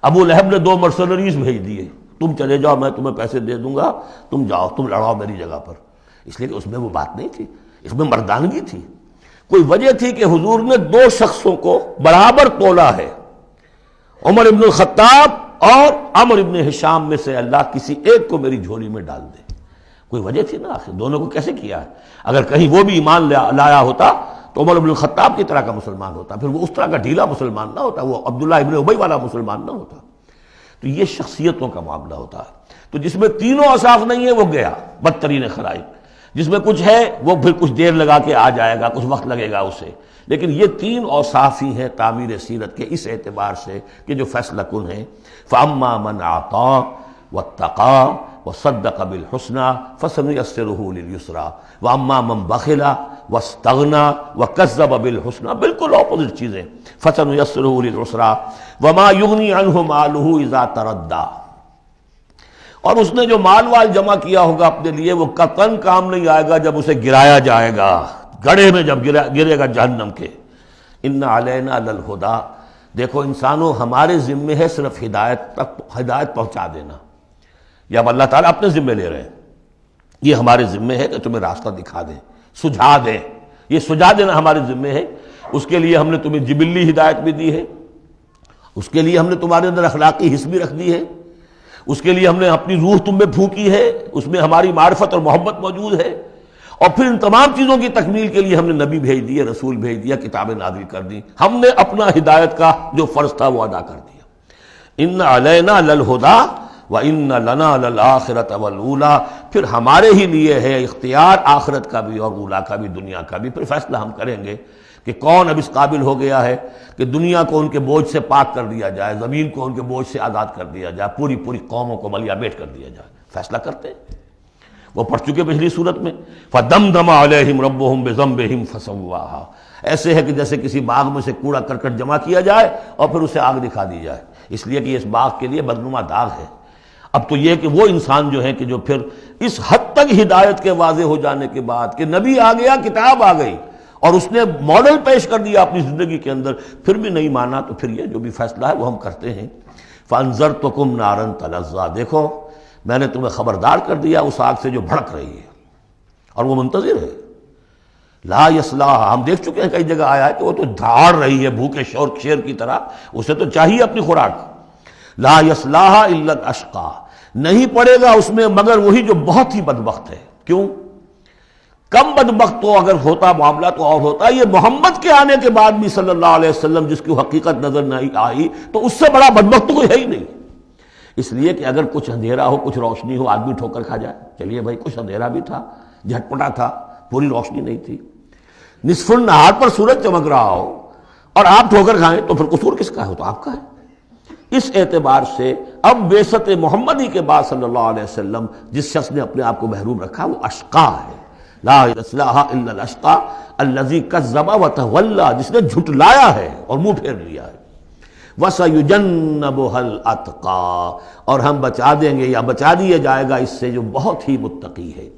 ابو لہب نے 2 مرسنریز بھیج دیے، تم چلے جاؤ، میں تمہیں پیسے دے دوں گا، تم جاؤ، تم لڑاؤ میری جگہ پر. اس لیے کہ اس میں وہ بات نہیں تھی، اس میں مردانگی تھی. کوئی وجہ تھی کہ حضور نے 2 شخصوں کو برابر تولا ہے، عمر ابن الخطاب اور عمرو ابن ہشام میں سے اللہ کسی ایک کو میری جھولی میں ڈال دے. کوئی وجہ تھی نا، آخر دونوں کو کیسے کیا ہے؟ اگر کہیں وہ بھی ایمان لایا ہوتا تو عمر ابن الخطاب کی طرح کا مسلمان ہوتا، پھر وہ اس طرح کا ڈھیلا مسلمان نہ ہوتا، وہ عبداللہ ابن ابی والا مسلمان نہ ہوتا. تو یہ شخصیتوں کا معاملہ ہوتا ہے. تو جس میں تینوں اوصاف نہیں ہے وہ گیا بدترین خلائق، جس میں کچھ ہے وہ پھر کچھ دیر لگا کے آ جائے گا، کچھ وقت لگے گا اسے. لیکن یہ 3 اوصاف ہی ہیں تعمیر سیرت کے اس اعتبار سے کہ جو فیصلہ کن ہیں. فَأَمَّا مَنْ أَعْطَىٰ وَاتَّقَىٰ وَصَدَّقَ بِالْحُسْنَىٰ فَسَنُيَسِّرُهُ لِلْيُسْرَىٰ وَأَمَّا مَنْ بَخِلَ وَاسْتَغْنَىٰ وَكَذَّبَ بِالْحُسْنَىٰ، بالکل اپوزٹ چیزیں. فَسَنُيَسِّرُهُ لِلْعُسْرَىٰ وَمَا يُغْنِي عَنْهُ مَالُهُ إِذَا تَرَدَّىٰ، اور اس نے جو مال جمع کیا ہوگا اپنے لیے وہ قطعاً کام نہیں آئے گا جب اسے گرایا جائے گا گڑھے میں، جب گرے گا جہنم کے. ان علینا للہدیٰ، دیکھو انسانوں ہمارے ذمے ہے صرف ہدایت پہنچا دینا. یا اب اللہ تعالیٰ اپنے ذمے لے رہے ہیں، یہ ہمارے ذمے ہے کہ تمہیں راستہ دکھا دیں، سجھا دیں. یہ سجھا دینا ہمارے ذمے ہے. اس کے لیے ہم نے تمہیں جبلی ہدایت بھی دی ہے، اس کے لیے ہم نے تمہارے اندر اخلاقی حس بھی رکھ دی ہے، اس کے لیے ہم نے اپنی روح تم میں پھونکی ہے، اس میں ہماری معرفت اور محبت موجود ہے. اور پھر ان تمام چیزوں کی تکمیل کے لیے ہم نے نبی بھیج دیے، رسول بھیج دیا، کتابیں نازل کر دی. ہم نے اپنا ہدایت کا جو فرض تھا وہ ادا کر دیا. ان علینا للہدیٰ وَإِنَّ لَنَا لَلْآخِرَةَ وَالْأُولَىٰ، پھر ہمارے ہی لیے ہے اختیار آخرت کا بھی اور اولا کا بھی، دنیا کا بھی. پھر فیصلہ ہم کریں گے کہ کون اب اس قابل ہو گیا ہے کہ دنیا کو ان کے بوجھ سے پاک کر دیا جائے، زمین کو ان کے بوجھ سے آزاد کر دیا جائے، پوری قوموں کو ملیہ بیٹ کر دیا جائے. فیصلہ کرتے ہیں. وہ پڑھ چکے پچھلی صورت میں فَدَمْدَمَ عَلَيْهِمْ رَبُّهُمْ بِذَنبِهِمْ فَسَوَّاهَا. ایسے ہے کہ جیسے کسی باغ میں سے کوڑا کرکٹ جمع کیا جائے اور پھر اسے آگ دکھا دی جائے، اس لیے کہ اس باغ کے لیے بدنما داغ ہے. اب تو یہ کہ وہ انسان جو ہے کہ جو پھر اس حد تک ہدایت کے واضح ہو جانے کے بعد کہ نبی آ گیا، کتاب آ گئی اور اس نے ماڈل پیش کر دیا اپنی زندگی کے اندر، پھر بھی نہیں مانا، تو پھر یہ جو بھی فیصلہ ہے وہ ہم کرتے ہیں. فَأَنذَرْتُكُمْ نَارًا تَلَظَّىٰ. دیکھو میں نے تمہیں خبردار کر دیا اس آگ سے جو بھڑک رہی ہے اور وہ منتظر ہے. لا یصلاھا، ہم دیکھ چکے ہیں کئی جگہ آیا ہے کہ وہ تو دھاڑ رہی ہے بھوکے شیر کی طرح، اسے تو چاہیے اپنی خوراک. لا یصلاھا الا الاشقی، نہیں پڑے گا اس میں مگر وہی جو بہت ہی بدبخت ہے. کیوں؟ کم بدبخت تو اگر ہوتا معاملہ تو اور ہوتا. یہ محمد کے آنے کے بعد بھی صلی اللہ علیہ وسلم جس کی حقیقت نظر نہیں آئی تو اس سے بڑا بدبخت تو کوئی ہے ہی نہیں. اس لیے کہ اگر کچھ اندھیرا ہو، کچھ روشنی ہو، آدمی ٹھوکر کھا جائے. چلیے بھائی کچھ اندھیرا بھی تھا، جھٹپٹا تھا، پوری روشنی نہیں تھی. نصف النہار پر سورج چمک رہا ہو اور آپ ٹھوکر کھائیں تو پھر قصور کس کا ہے؟ تو آپ کا ہے. اس اعتبار سے اب بعثت محمدی کے بعد صلی اللہ علیہ وسلم جس شخص نے اپنے آپ کو محروم رکھا وہ اشقا ہے. لا یصلاھا الا الاشقی الذی کذب وتولی، جس نے جھٹلایا ہے اور منہ پھیر لیا ہے. وَسَيُجَنَّبُهَا الْأَتْقَى، اور ہم بچا دیں گے یا بچا دیا جائے گا اس سے جو بہت ہی متقی ہے.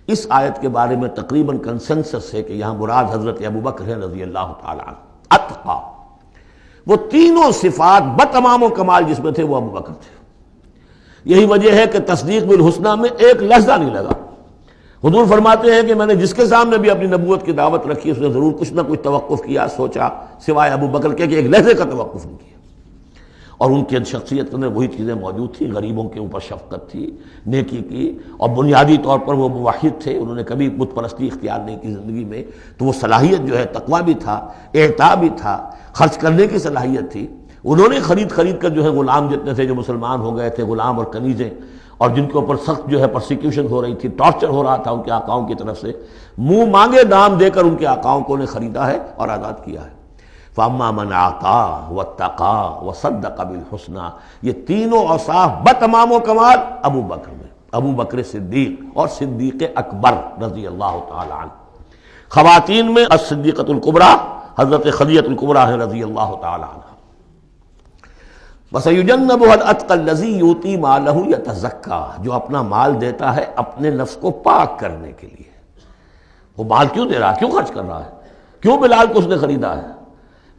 اس آیت کے بارے میں تقریباً کنسنسس ہے کہ یہاں مراد حضرت ابوبکر ہے رضی اللہ تعالیٰ عنہ. اتقا، وہ تینوں صفات بتمام و کمال جس میں تھے وہ ابوبکر تھے. یہی وجہ ہے کہ تصدیق بالحسنہ میں ایک لحظہ نہیں لگا. حضور فرماتے ہیں کہ میں نے جس کے سامنے بھی اپنی نبوت کی دعوت رکھی اس نے ضرور کچھ نہ کچھ توقف کیا، سوچا، سوائے ابوبکر کے کہ ایک لحظے کا توقف نہیں کیا. اور ان کی شخصیت میں وہی چیزیں موجود تھیں. غریبوں کے اوپر شفقت تھی، نیکی کی، اور بنیادی طور پر وہ موحد تھے. انہوں نے کبھی بت پرستی اختیار نہیں کی زندگی میں. تو وہ صلاحیت جو ہے تقویٰ بھی تھا، اعطاء بھی تھا، خرچ کرنے کی صلاحیت تھی. انہوں نے خرید کر جو ہے غلام جتنے تھے جو مسلمان ہو گئے تھے، غلام اور کنیزیں، اور جن کے اوپر سخت جو ہے پرسیکیوشن ہو رہی تھی، ٹارچر ہو رہا تھا ان کے آقاؤں کی طرف سے، منہ مانگے دام دے کر ان کے آقاؤں کو نے خریدا ہے اور آزاد کیا ہے. فَأَمَّا مَنْ أَعْطَىٰ وَاتَّقَىٰ وَصَدَّقَ بِالْحُسْنَىٰ، یہ تینوں اوصاف بتمام و کمال ابو بکر میں. ابو بکر صدیق اور صدیق اکبر رضی اللہ تعالی عنہ. خواتین میں الصدیقۃ الکبریٰ حضرت خدیجہ الکبریٰ رضی اللہ تعالی عنہ. وَسَيُجَنَّبُهَا الْأَتْقَى الَّذِي يُؤْتِي مَالَهُ يَتَزَكَّىٰ، جو اپنا مال دیتا ہے اپنے نفس کو پاک کرنے کے لیے. وہ مال کیوں دے رہا ہے؟ کیوں خرچ کر رہا ہے؟ کیوں بلال کو اس نے خریدا ہے؟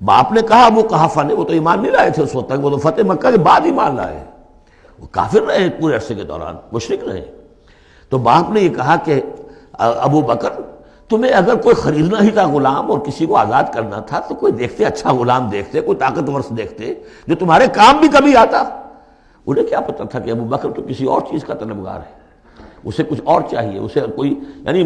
باپ نے کہا ابو قحافہ نے، وہ تو ایمان نہیں لائے تھے اس وقت تک، وہ تو فتح مکہ کے بعد ایمان لائے. وہ کافر رہے پورے عرصے کے دوران، مشرک رہے. تو باپ نے یہ کہا کہ ابو بکر تمہیں اگر کوئی خریدنا ہی تھا غلام اور کسی کو آزاد کرنا تھا تو کوئی دیکھتے، اچھا غلام دیکھتے، کوئی طاقتور سے دیکھتے جو تمہارے کام بھی کبھی آتا. انہیں کیا پتہ تھا کہ ابو بکر تو کسی اور چیز کا طلبگار ہے، اسے کچھ اور چاہیے. اسے کوئی یعنی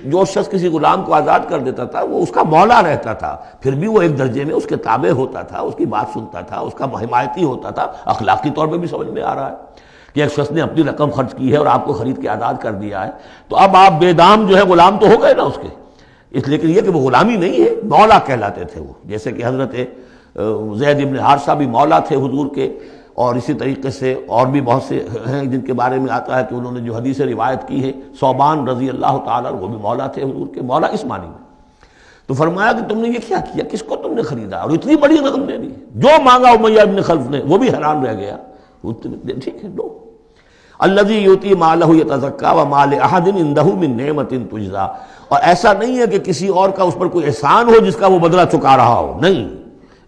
جو شخص کسی غلام کو آزاد کر دیتا تھا وہ اس کا مولا رہتا تھا، پھر بھی وہ ایک درجے میں اس کے تابع ہوتا تھا، اس کی بات سنتا تھا، اس کا حمایتی ہوتا تھا. اخلاقی طور پہ بھی سمجھ میں آ رہا ہے کہ ایک شخص نے اپنی رقم خرچ کی ہے اور آپ کو خرید کے آزاد کر دیا ہے تو اب آپ بے دام جو ہے غلام تو ہو گئے نا اس کے. اس لیے کہ یہ کہ وہ غلامی نہیں ہے، مولا کہلاتے تھے وہ. جیسے کہ حضرت زید ابن حارثہ بھی مولا تھے حضور کے، اور اسی طریقے سے اور بھی بہت سے ہیں جن کے بارے میں آتا ہے کہ انہوں نے جو حدیث روایت کی ہے. ثوبان رضی اللہ تعالیٰ وہ بھی مولا تھے حضور کے، مولا اس معنی میں. تو فرمایا کہ تم نے یہ کیا کیا، کس کو تم نے خریدا اور اتنی بڑی رقم دے دی؟ جو مانگا امیہ ابن خلف نے، وہ بھی حیران رہ گیا. ٹھیک ہے، لو. الذی یؤتی مالہ یتزکیٰ وما لأحد عندہ من نعمۃ تجزیٰ، اور ایسا نہیں ہے کہ کسی اور کا اس پر کوئی احسان ہو جس کا وہ بدلہ چکا رہا ہو. نہیں،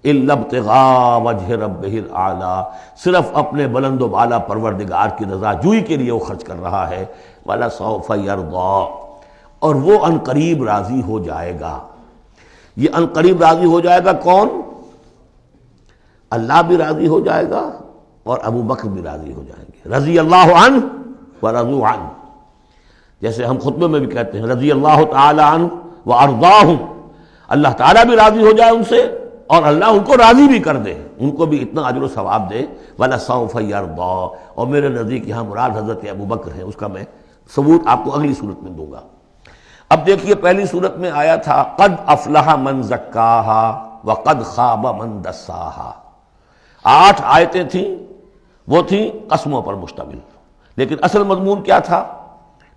الا ابتغاء وجہ ربہ الاعلیٰ، صرف اپنے بلند و بالا پروردگار کی رضا جوئی کے لیے وہ خرچ کر رہا ہے. وَلَسَوْفَ يَرْضَىٰ، اور وہ ان قریب راضی ہو جائے گا. یہ ان قریب راضی ہو جائے گا کون؟ اللہ بھی راضی ہو جائے گا اور ابو بکر بھی راضی ہو جائیں گے. رضی اللہ عنہ ورضوا عنہ، جیسے ہم خطبے میں بھی کہتے ہیں رضی اللہ تعالی عنہ وارضاہم، اللہ تعالیٰ بھی راضی ہو جائے ان سے اور اللہ ان کو راضی بھی کر دے، ان کو بھی اتنا اجر و ثواب دے. وَلَسَوْفَ يَرْضَىٰ، اور میرے نزدیک یہاں مراد حضرت ابو بکر ہے. اس کا میں ثبوت آپ کو اگلی صورت میں دوں گا. اب دیکھیے پہلی صورت میں آیا تھا قد افلح من زکاہا وقد خاب من دساہا. 8 آیتیں تھیں، وہ تھیں قسموں پر مشتمل، لیکن اصل مضمون کیا تھا؟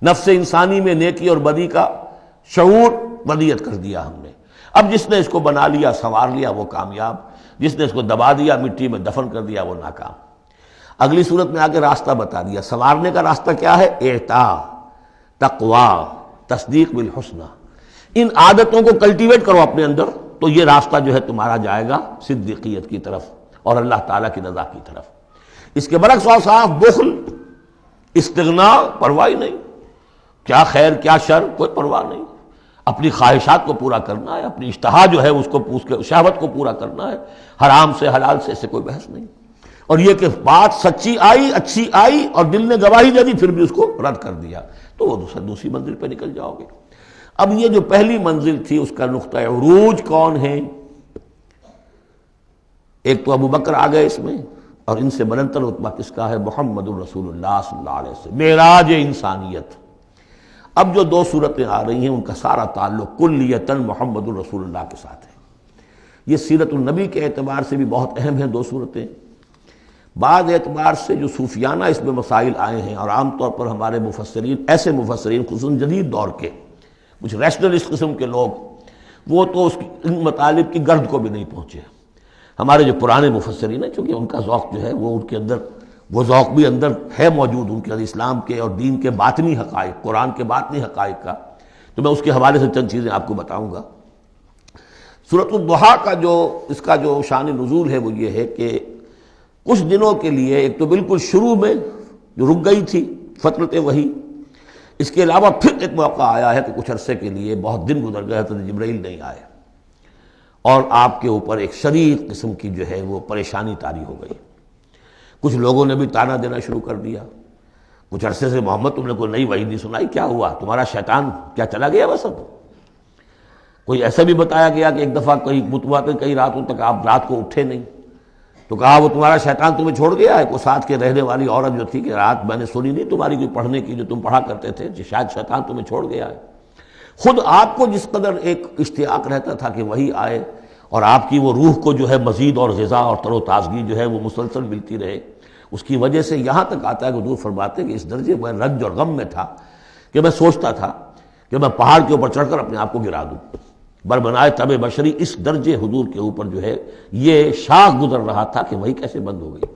نفس انسانی میں نیکی اور بدی کا شعور بدیت کر دیا ہم نے۔ اب جس نے اس کو بنا لیا، سنوار لیا، وہ کامیاب، جس نے اس کو دبا دیا، مٹی میں دفن کر دیا، وہ ناکام۔ اگلی صورت میں آگے راستہ بتا دیا۔ سنوارنے کا راستہ کیا ہے؟ اعطاء، تقوی، تصدیق بالحسنہ۔ ان عادتوں کو کلٹیویٹ کرو اپنے اندر، تو یہ راستہ جو ہے تمہارا جائے گا صدیقیت کی طرف اور اللہ تعالیٰ کی رضا کی طرف۔ اس کے برعکس اور صاف بخل، استغنا، پرواہ ہی نہیں، کیا خیر کیا شر کوئی پرواہ نہیں، اپنی خواہشات کو پورا کرنا ہے، اپنی اشتہا جو ہے اس کو شہوت کو پورا کرنا ہے، حرام سے حلال سے، اس سے کوئی بحث نہیں۔ اور یہ کہ بات سچی آئی، اچھی آئی اور دل نے گواہی دے دی پھر بھی اس کو رد کر دیا، تو وہ دوسری منزل پہ نکل جاؤ گے۔ اب یہ جو پہلی منزل تھی اس کا نقطہ عروج کون ہے؟ ایک تو ابو بکر آ گئے اس میں، اور ان سے بلندتر رتبہ کس کا ہے؟ محمد الرسول اللہ صلی اللہ علیہ وسلم، معراج انسانیت۔ اب جو دو صورتیں آ رہی ہیں ان کا سارا تعلق کلیتاً محمد الرسول اللہ کے ساتھ ہے۔ یہ سیرت النبی کے اعتبار سے بھی بہت اہم ہیں دو صورتیں۔ بعض اعتبار سے جو صوفیانہ اس میں مسائل آئے ہیں، اور عام طور پر ہمارے مفسرین، ایسے مفسرین خصوصاً جدید دور کے کچھ ریشنلسٹ قسم کے لوگ، وہ تو ان مطالب کی گرد کو بھی نہیں پہنچے۔ ہمارے جو پرانے مفسرین ہیں، چونکہ ان کا ذوق جو ہے وہ ان کے اندر، وہ ذوق بھی اندر ہے موجود ان کے اندر، اسلام کے اور دین کے باطنی حقائق، قرآن کے باطنی حقائق کا، تو میں اس کے حوالے سے چند چیزیں آپ کو بتاؤں گا۔ سورۃ الضحیٰ کا اس کا جو شان نزول ہے وہ یہ ہے کہ کچھ دنوں کے لیے، ایک تو بالکل شروع میں جو رک گئی تھی فترت وحی، اس کے علاوہ پھر ایک موقع آیا ہے کہ کچھ عرصے کے لیے، بہت دن گزر گئے حضرت جبرائیل نہیں آئے، اور آپ کے اوپر ایک شدید قسم کی جو ہے وہ پریشانی طاری ہو گئی۔ کچھ لوگوں نے بھی طعنہ دینا شروع کر دیا، کچھ عرصے سے محمد تم نے کوئی نئی وحی نہیں سنائی، کیا ہوا تمہارا شیطان کیا چلا گیا وسط؟ کوئی ایسا بھی بتایا گیا کہ ایک دفعہ کئی راتوں تک آپ رات کو اٹھے نہیں، تو کہا وہ تمہارا شیطان تمہیں چھوڑ گیا ہے۔ کوئی ساتھ کے رہنے والی عورت جو تھی کہ رات میں نے سنی نہیں تمہاری کوئی پڑھنے کی جو تم پڑھا کرتے تھے، شاید شیطان تمہیں چھوڑ گیا ہے۔ خود آپ کو جس قدر ایک اشتیاق رہتا تھا کہ وہی آئے اور آپ کی وہ روح کو جو ہے مزید اور غذا اور تر و تازگی جو ہے وہ مسلسل ملتی رہے، اس کی وجہ سے یہاں تک آتا ہے کہ حضور فرماتے کہ اس درجے میں رنج اور غم میں تھا کہ میں سوچتا تھا کہ میں پہاڑ کے اوپر چڑھ کر اپنے آپ کو گرا دوں۔ بربنائے طب بشری، اس درجے حضور کے اوپر جو ہے یہ شاخ گزر رہا تھا کہ وہی کیسے بند ہو گئی۔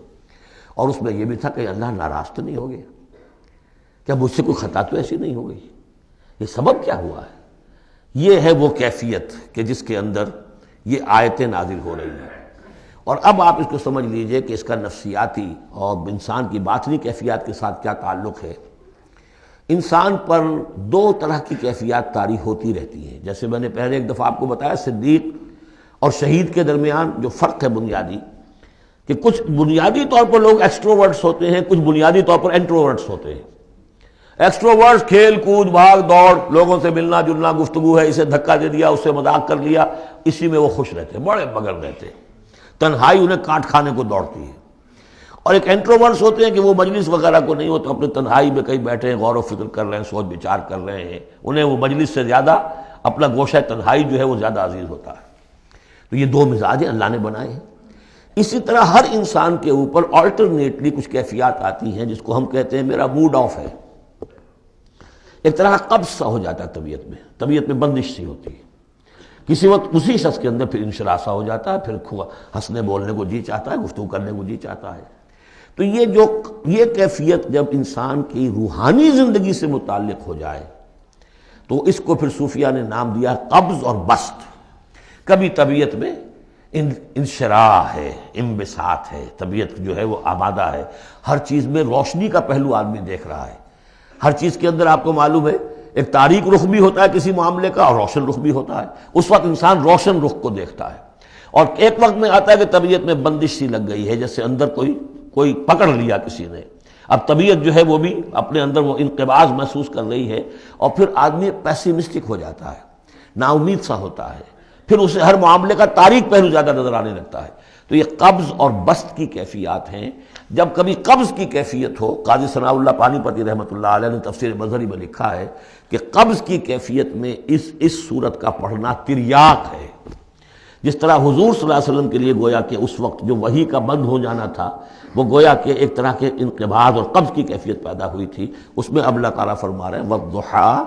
اور اس میں یہ بھی تھا کہ اللہ ناراض تو نہیں ہو گیا، کیا مجھ سے کوئی خطا تو ایسی نہیں ہو گئی، یہ سبب کیا ہوا ہے؟ یہ ہے وہ کیفیت کہ جس کے اندر یہ آیتیں نازل ہو رہی ہیں۔ اور اب آپ اس کو سمجھ لیجئے کہ اس کا نفسیاتی اور انسان کی باطنی کیفیات کے ساتھ کیا تعلق ہے۔ انسان پر دو طرح کی کیفیات طاری ہوتی رہتی ہیں، جیسے میں نے پہلے ایک دفعہ آپ کو بتایا صدیق اور شہید کے درمیان جو فرق ہے بنیادی، کہ کچھ بنیادی طور پر لوگ ایکسٹروورٹس ہوتے ہیں، کچھ بنیادی طور پر انٹروورٹس ہوتے ہیں۔ ایکسٹروورٹس کھیل کود بھاگ دوڑ، لوگوں سے ملنا جلنا، گفتگو ہے، اسے دھکا دے دیا، اس سے مذاق کر لیا، اسی میں وہ خوش رہتے ہیں، بڑے مگن رہتے ہیں، تنہائی انہیں کاٹ کھانے کو دوڑتی ہے۔ اور ایک انٹروورٹس ہوتے ہیں کہ وہ مجلس وغیرہ کو نہیں، وہ تو اپنے تنہائی میں کہیں بیٹھے ہیں، غور و فکر کر رہے ہیں، سوچ بچار کر رہے ہیں، انہیں وہ مجلس سے زیادہ اپنا گوشہ تنہائی جو ہے وہ زیادہ عزیز ہوتا ہے۔ تو یہ دو مزاج اللہ نے بنائے ہیں۔ اسی طرح ہر انسان کے اوپر آلٹرنیٹلی کچھ کیفیات آتی ہیں جس کو ہم کہتے ہیں میرا موڈ آف ہے، ایک طرح کا قبض سا ہو جاتا ہے، طبیعت میں بندش سی ہوتی ہے، کسی وقت اسی شخص کے اندر پھر انشراح سا ہو جاتا ہے، پھر ہنسنے بولنے کو جی چاہتا ہے، گفتگو کرنے کو جی چاہتا ہے۔ تو یہ کیفیت جب انسان کی روحانی زندگی سے متعلق ہو جائے تو اس کو پھر صوفیہ نے نام دیا قبض اور بسط۔ کبھی طبیعت میں انشراح ہے، انبساط ہے، طبیعت جو ہے وہ آبادہ ہے، ہر چیز میں روشنی کا پہلو آدمی دیکھ رہا ہے، ہر چیز کے اندر آپ کو معلوم ہے ایک تاریک رخ بھی ہوتا ہے کسی معاملے کا اور روشن رخ بھی ہوتا ہے، اس وقت انسان روشن رخ کو دیکھتا ہے۔ اور ایک وقت میں آتا ہے کہ طبیعت میں بندش سی لگ گئی ہے، جیسے اندر کوئی پکڑ لیا کسی نے، اب طبیعت جو ہے وہ بھی اپنے اندر وہ انقباض محسوس کر رہی ہے، اور پھر آدمی پیسیمسٹک ہو جاتا ہے، نا امید سا ہوتا ہے، پھر اسے ہر معاملے کا تاریک پہلو زیادہ نظر آنے لگتا ہے۔ تو یہ قبض اور بسط کی کیفیات ہیں۔ جب کبھی قبض کی کیفیت ہو، قاضی ثناء اللہ پانی پتی رحمۃ اللہ علیہ نے تفسیر مظہری میں لکھا ہے کہ قبض کی کیفیت میں اس صورت کا پڑھنا تریاق ہے۔ جس طرح حضور صلی اللہ علیہ وسلم کے لیے گویا کہ اس وقت جو وحی کا بند ہو جانا تھا وہ گویا کہ ایک طرح کے انقباض اور قبض کی کیفیت پیدا ہوئی تھی، اس میں اب اللہ تعالیٰ فرما رہے ہیں والضحیٰ،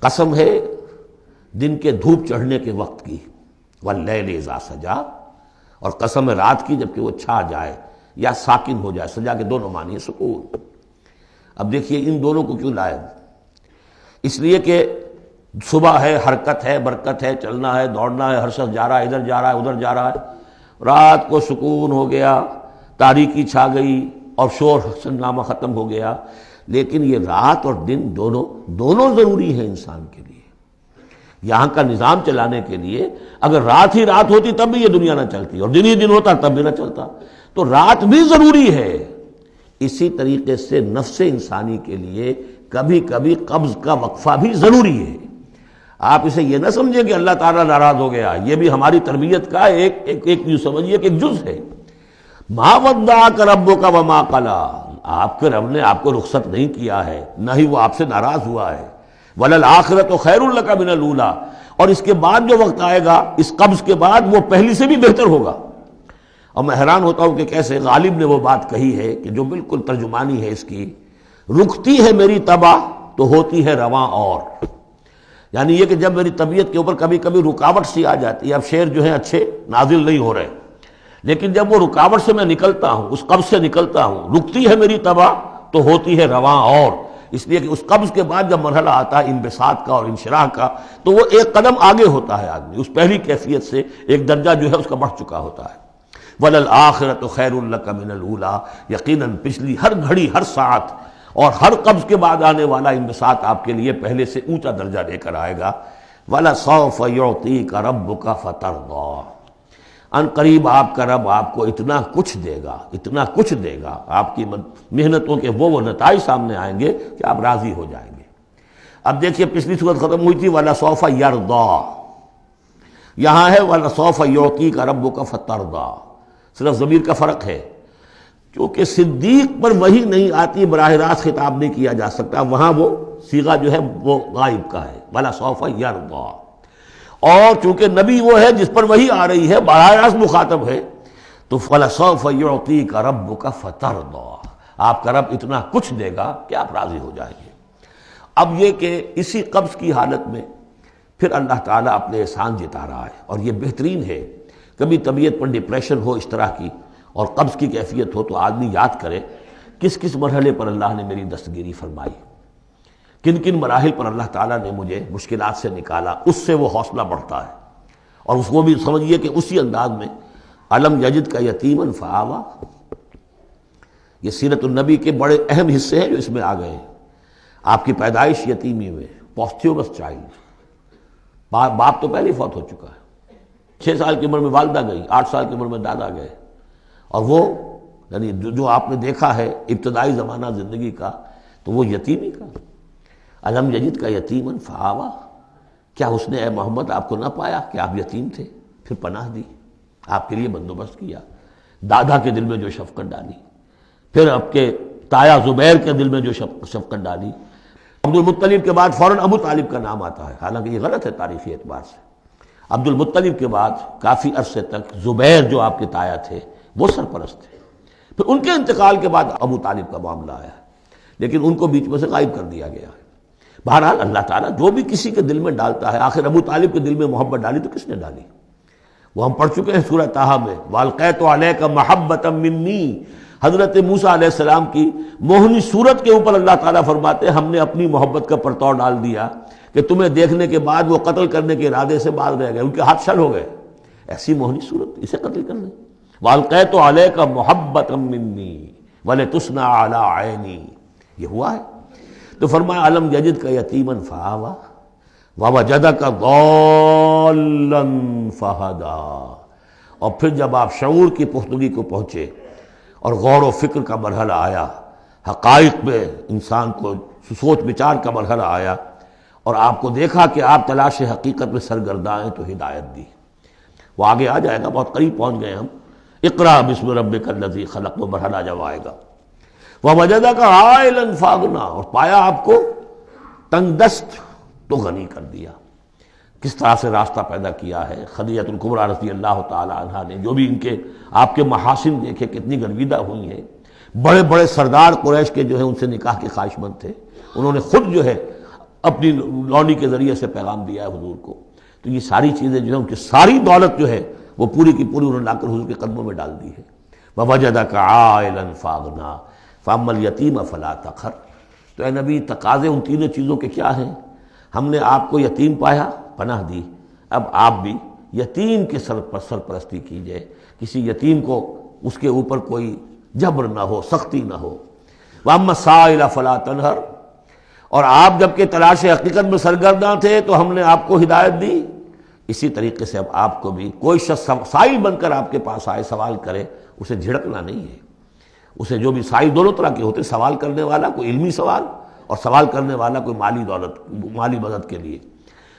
قسم ہے دن کے دھوپ چڑھنے کے وقت کی، واللیل اذا سجا، اور قسم ہے رات کی جبکہ وہ چھا جائے یا ساکن ہو جائے، سجا کے دونوں معنی ہے سکون۔ اب دیکھیے ان دونوں کو کیوں لائے؟ اس لیے کہ صبح ہے، حرکت ہے، برکت ہے، چلنا ہے، دوڑنا ہے، ہر شخص جا رہا ہے، ادھر جا رہا ہے، ادھر جا رہا ہے، رات کو سکون ہو گیا، تاریکی چھا گئی اور شور ہنگامہ ختم ہو گیا۔ لیکن یہ رات اور دن دونوں ضروری ہیں انسان کے لیے، یہاں کا نظام چلانے کے لیے۔ اگر رات ہی رات ہوتی تب بھی یہ دنیا نہ چلتی، اور دن ہی دن ہوتا تب بھی نہ چلتا، تو رات بھی ضروری ہے۔ اسی طریقے سے نفس انسانی کے لیے کبھی کبھی قبض کا وقفہ بھی ضروری ہے۔ آپ اسے یہ نہ سمجھیں کہ اللہ تعالیٰ ناراض ہو گیا، یہ بھی ہماری تربیت کا ایک یوں سمجھیے کہ ایک جز ہے۔ ما ودعک ربک وما قلی، آپ کے رب نے آپ کو رخصت نہیں کیا ہے، نہ ہی وہ آپ سے ناراض ہوا ہے۔ وللآخرۃ خیر لک من الاولی، اور اس کے بعد جو وقت آئے گا اس قبض کے بعد وہ پہلی سے بھی بہتر ہوگا۔ اور میں حیران ہوتا ہوں کہ کیسے غالب نے وہ بات کہی ہے کہ جو بالکل ترجمانی ہے اس کی، رکتی ہے میری طبع تو ہوتی ہے رواں اور، یعنی یہ کہ جب میری طبیعت کے اوپر کبھی کبھی رکاوٹ سی آ جاتی ہے، اب شعر جو ہیں اچھے نازل نہیں ہو رہے، لیکن جب وہ رکاوٹ سے میں نکلتا ہوں، اس قبض سے نکلتا ہوں، رکتی ہے میری طبع تو ہوتی ہے رواں اور، اس لیے کہ اس قبض کے بعد جب مرحلہ آتا ہے انبساط کا اور انشراح کا تو وہ ایک قدم آگے ہوتا ہے، آدمی اس پہلی کیفیت سے ایک درجہ جو ہے اس کا بڑھ چکا ہوتا ہے۔ وَلَلْآخِرَةُ خَيْرٌ لَكَ مِنَ الْأُولَىٰ، یقیناً پچھلی ہر گھڑی، ہر ساعت اور ہر قبض کے بعد آنے والا انبساط آپ کے لیے پہلے سے اونچا درجہ لے کر آئے گا۔ وَلَسَوْفَ يُعْطِيكَ رَبُّكَ فَتَرْضَىٰ، ان قریب آپ کا رب آپ کو اتنا کچھ دے گا، اتنا کچھ دے گا، آپ کی محنتوں کے وہ نتائج سامنے آئیں گے کہ آپ راضی ہو جائیں گے۔ اب دیکھیے پچھلی صورت ختم ہوئی تھی وَلَسَوْفَ يَرْضَىٰ، یہاں ہے وَلَسَوْفَ يُعْطِيكَ رَبُّكَ فَتَرْضَىٰ، صرف ضمیر کا فرق ہے، کیونکہ صدیق پر وحی نہیں آتی، براہ راست خطاب نہیں کیا جا سکتا، وہاں وہ صیغہ جو ہے وہ غائب کا ہے، وَلَسَوْفَ يَرْضَىٰ، اور چونکہ نبی وہ ہے جس پر وحی آ رہی ہے، براہ راست مخاطب ہے، تو وَلَسَوْفَ يُعْطِيكَ رَبُّكَ فَتَرْضَىٰ، آپ کا رب اتنا کچھ دے گا کہ آپ راضی ہو جائیں گے۔ اب یہ کہ اسی قبض کی حالت میں پھر اللہ تعالیٰ اپنے احسان جتا رہا ہے، اور یہ بہترین ہے۔ کبھی طبیعت پر ڈپریشن ہو اس طرح کی اور قبض کی کیفیت ہو تو آدمی یاد کرے کس کس مرحلے پر اللہ نے میری دستگیری فرمائی، کن کن مراحل پر اللہ تعالیٰ نے مجھے مشکلات سے نکالا، اس سے وہ حوصلہ بڑھتا ہے۔ اور اس کو بھی سمجھیے کہ اسی انداز میں علم یجد کا یتیمن فآوا، یہ سیرت النبی کے بڑے اہم حصے ہیں جو اس میں آ گئے ہیں۔ آپ کی پیدائش یتیمی میں، پوسٹیومس چائلڈ، باپ تو پہلے ہی فوت ہو چکا ہے، 6 سال کی عمر میں والدہ گئی، 8 سال کی عمر میں دادا گئے، اور وہ یعنی جو آپ نے دیکھا ہے ابتدائی زمانہ زندگی کا تو وہ یتیمی کا۔ علم یجد کا یتیمن فآوا، کیا اس نے اے محمد آپ کو نہ پایا کہ آپ یتیم تھے، پھر پناہ دی، آپ کے لیے بندوبست کیا، دادا کے دل میں جو شفقت ڈالی، پھر آپ کے تایا زبیر کے دل میں جو شفقت ڈالی۔ عبد المطلب کے بعد فوراً ابو طالب کا نام آتا ہے، حالانکہ یہ غلط ہے تاریخی اعتبار سے۔ عبد المطلب کے بعد کافی عرصے تک زبیر جو آپ کے تایا تھے وہ سرپرست تھے، پھر ان کے انتقال کے بعد ابو طالب کا معاملہ آیا، لیکن ان کو بیچ میں سے غائب کر دیا گیا ہے۔ بہرحال اللہ تعالیٰ جو بھی کسی کے دل میں ڈالتا ہے، آخر ابو طالب کے دل میں محبت ڈالی تو کس نے ڈالی؟ وہ ہم پڑھ چکے ہیں سورہ طٰہٰ میں، وَأَلْقَيْتُ عَلَيْكَ مَحَبَّةً مِّنِّي، حضرت موسیٰ علیہ السلام کی موہنی صورت کے اوپر اللہ تعالیٰ فرماتے ہیں ہم نے اپنی محبت کا پرتو ڈال دیا کہ تمہیں دیکھنے کے بعد وہ قتل کرنے کے ارادے سے باز رہ گئے، ان کے ہاتھ شل ہو گئے، ایسی موہنی صورت، اسے قتل کر لیں۔ وَأَلْقَيْتُ عَلَيْكَ مَحَبَّةً مِّنِّي وَلِتُصْنَعَ عَلَىٰ عَيْنِي، یہ ہوا ہے۔ تو فرمایا علم یجد کا یتیمن فآوا ووجدک ضالا فہدا، اور پھر جب آپ شعور کی پختگی کو پہنچے اور غور و فکر کا مرحلہ آیا، حقائق میں انسان کو سوچ بچار کا مرحلہ آیا، اور آپ کو دیکھا کہ آپ تلاش حقیقت میں سرگرداں ہیں، تو ہدایت دی۔ وہ آگے آ جائے گا، بہت قریب پہنچ گئے ہم، اقرا بسم ربک الذی خلق، وہ مرحلہ جب آئے گا۔ وَوَجَدَكَ عَائِلًا فَأَغْنَىٰ، اور پایا آپ کو تنگ دست تو غنی کر دیا۔ کس طرح سے راستہ پیدا کیا ہے۔ خدیجہ الکبریٰ رضی اللہ تعالی عنہا نے جو بھی ان کے آپ کے محاسن دیکھے، کتنی گرویدہ ہوئی ہیں۔ بڑے بڑے سردار قریش کے جو ہے ان سے نکاح کے خواہش مند تھے، انہوں نے خود جو ہے اپنی لونی کے ذریعے سے پیغام دیا ہے حضور کو۔ تو یہ ساری چیزیں جو ہے ان کی ساری دولت جو ہے وہ پوری کی پوری انہوں نے لا کر حضور کے قدموں میں ڈال دی ہے۔ وَوَجَدَكَ عَائِلًا فَأَغْنَىٰ فَأَمَّا الْيَتِيمَ فَلَا تَقْهَرْ۔ تو اے نبی تقاضے ان تینوں چیزوں کے کیا ہیں؟ ہم نے آپ کو یتیم پایا، پناہ دی، اب آپ بھی یتیم کے سرپرستی کیجئے، کسی یتیم کو اس کے اوپر کوئی جبر نہ ہو، سختی نہ ہو۔ وَأَمَّا السَّائِلَ فَلَا تَنْهَرْ۔ اور آپ جب کہ تلاش حقیقت میں سرگرداں تھے تو ہم نے آپ کو ہدایت دی، اسی طریقے سے اب آپ کو بھی کوئی شخص سائل بن کر آپ کے پاس آئے، سوال کرے، اسے جھڑکنا نہیں ہے۔ اسے جو بھی سائل دونوں طرح کے ہوتے، سوال کرنے والا کوئی علمی سوال اور سوال کرنے والا کوئی مالی دولت، مالی مدد کے لیے۔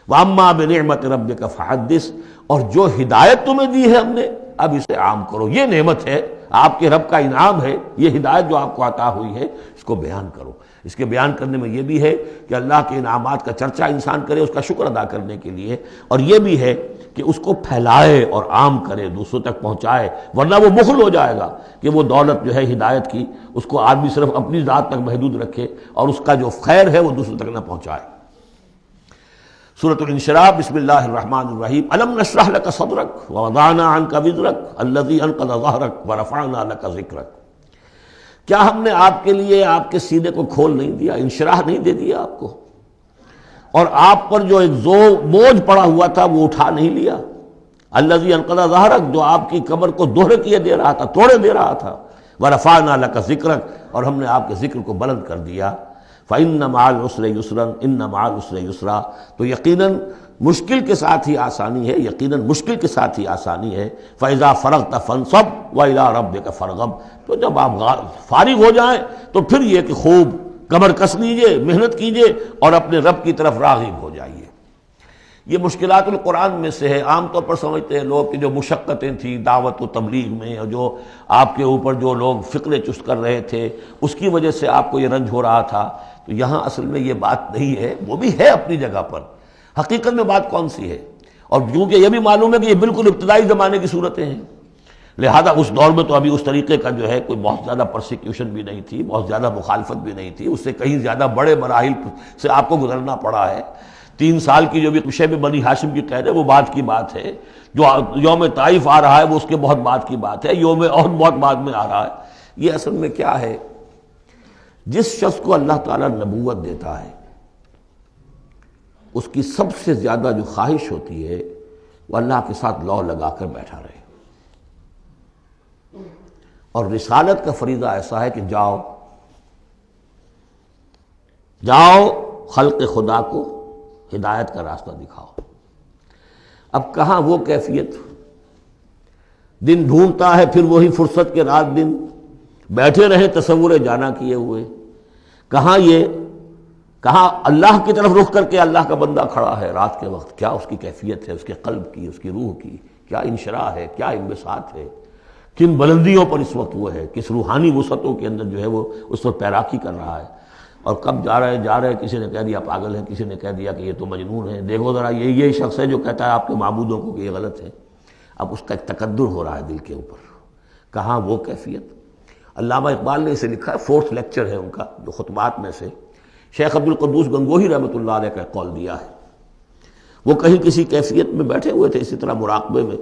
وَأَمَّا بِنِعْمَةِ رَبِّكَ فَحَدِّثْ۔ اور جو ہدایت تمہیں دی ہے ہم نے، اب اسے عام کرو، یہ نعمت ہے، آپ کے رب کا انعام ہے، یہ ہدایت جو آپ کو عطا ہوئی ہے، اس کو بیان کرو۔ اس کے بیان کرنے میں یہ بھی ہے کہ اللہ کے انعامات کا چرچا انسان کرے اس کا شکر ادا کرنے کے لیے، اور یہ بھی ہے کہ اس کو پھیلائے اور عام کرے، دوسروں تک پہنچائے، ورنہ وہ بخل ہو جائے گا کہ وہ دولت جو ہے ہدایت کی اس کو آدمی صرف اپنی ذات تک محدود رکھے اور اس کا جو خیر ہے وہ دوسروں تک نہ پہنچائے۔ سورۃ الانشراح، بسم اللہ الرحمن الرحیم۔ الم نشرح لک صدرک ووضعنا عنک وزرک الذی انقض ظہرک ورفعنا لک ذکرک۔ کیا ہم نے آپ کے لیے آپ کے سینے کو کھول نہیں دیا، انشراح نہیں دے دیا آپ کو، اور آپ پر جو ایک بوجھ پڑا ہوا تھا وہ اٹھا نہیں لیا۔ الذی انقض ظہرک، جو آپ کی کمر کو دوہرے کیے دے رہا تھا، توڑے دے رہا تھا۔ ورفعنا لک ذکرک، اور ہم نے آپ کے ذکر کو بلند کر دیا۔ فإن مع العسر یسرا ان مع العسر یسرا، تو یقیناً مشکل کے ساتھ ہی آسانی ہے، یقیناً مشکل کے ساتھ ہی آسانی ہے۔ فإذا فرغت فانصب وإلى ربك فارغب۔ تو جب آپ فارغ ہو جائیں تو پھر یہ کہ خوب کمر کس لیجئے، محنت کیجئے اور اپنے رب کی طرف راغب ہو جائیے۔ یہ مشکلات القرآن میں سے ہے۔ عام طور پر سمجھتے ہیں لوگ کہ جو مشقتیں تھیں دعوت و تبلیغ میں، اور جو آپ کے اوپر جو لوگ فکرے چست کر رہے تھے اس کی وجہ سے آپ کو یہ رنج ہو رہا تھا، تو یہاں اصل میں یہ بات نہیں ہے، وہ بھی ہے اپنی جگہ پر۔ حقیقت میں بات کون سی ہے؟ اور کیونکہ یہ بھی معلوم ہے کہ یہ بالکل ابتدائی زمانے کی صورتیں ہیں، لہذا اس دور میں تو ابھی اس طریقے کا جو ہے کوئی بہت زیادہ پرسیکیوشن بھی نہیں تھی، بہت زیادہ مخالفت بھی نہیں تھی، اس سے کہیں زیادہ بڑے مراحل سے آپ کو گزرنا پڑا ہے۔ 3 سال کی جو بھی شیب بنی ہاشم کی قید ہے وہ بعد کی بات ہے، جو یوم طائف آ رہا ہے وہ اس کے بہت بعد کی بات ہے، یوم احد بہت بعد میں آ رہا ہے۔ یہ اصل میں کیا ہے، جس شخص کو اللہ تعالیٰ نبوت دیتا ہے اس کی سب سے زیادہ جو خواہش ہوتی ہے وہ اللہ کے ساتھ لو لگا کر بیٹھا رہے، اور رسالت کا فریضہ ایسا ہے کہ جاؤ خلق خدا کو ہدایت کا راستہ دکھاؤ۔ اب کہاں وہ کیفیت، دن ڈھونڈتا ہے پھر وہی فرصت کے رات دن بیٹھے رہے تصور جانا کیے ہوئے، کہاں اللہ کی طرف رخ کر کے اللہ کا بندہ کھڑا ہے رات کے وقت، کیا اس کی کیفیت ہے، اس کے قلب کی، اس کی روح کی کیا انشراح ہے، کیا انبساط ہے، کن بلندیوں پر اس وقت وہ ہے، کس روحانی وسعتوں کے اندر جو ہے وہ اس وقت پیراکی کر رہا ہے۔ اور کب جا رہے کسی نے کہہ دیا پاگل ہے، کسی نے کہہ دیا کہ یہ تو مجنون ہے، دیکھو ذرا یہ شخص ہے جو کہتا ہے آپ کے معبودوں کو کہ یہ غلط ہے۔ اب اس کا ایک تقدر ہو رہا ہے دل کے اوپر، کہاں وہ کیفیت۔ علامہ اقبال نے اسے لکھا ہے، 4th لیکچر ہے ان کا جو خطبات میں سے، شیخ عبد القدوس گنگوہی رحمۃ اللہ علیہ کا قول دیا ہے۔ وہ کہیں کسی کیفیت میں بیٹھے ہوئے تھے اسی طرح مراقبے میں،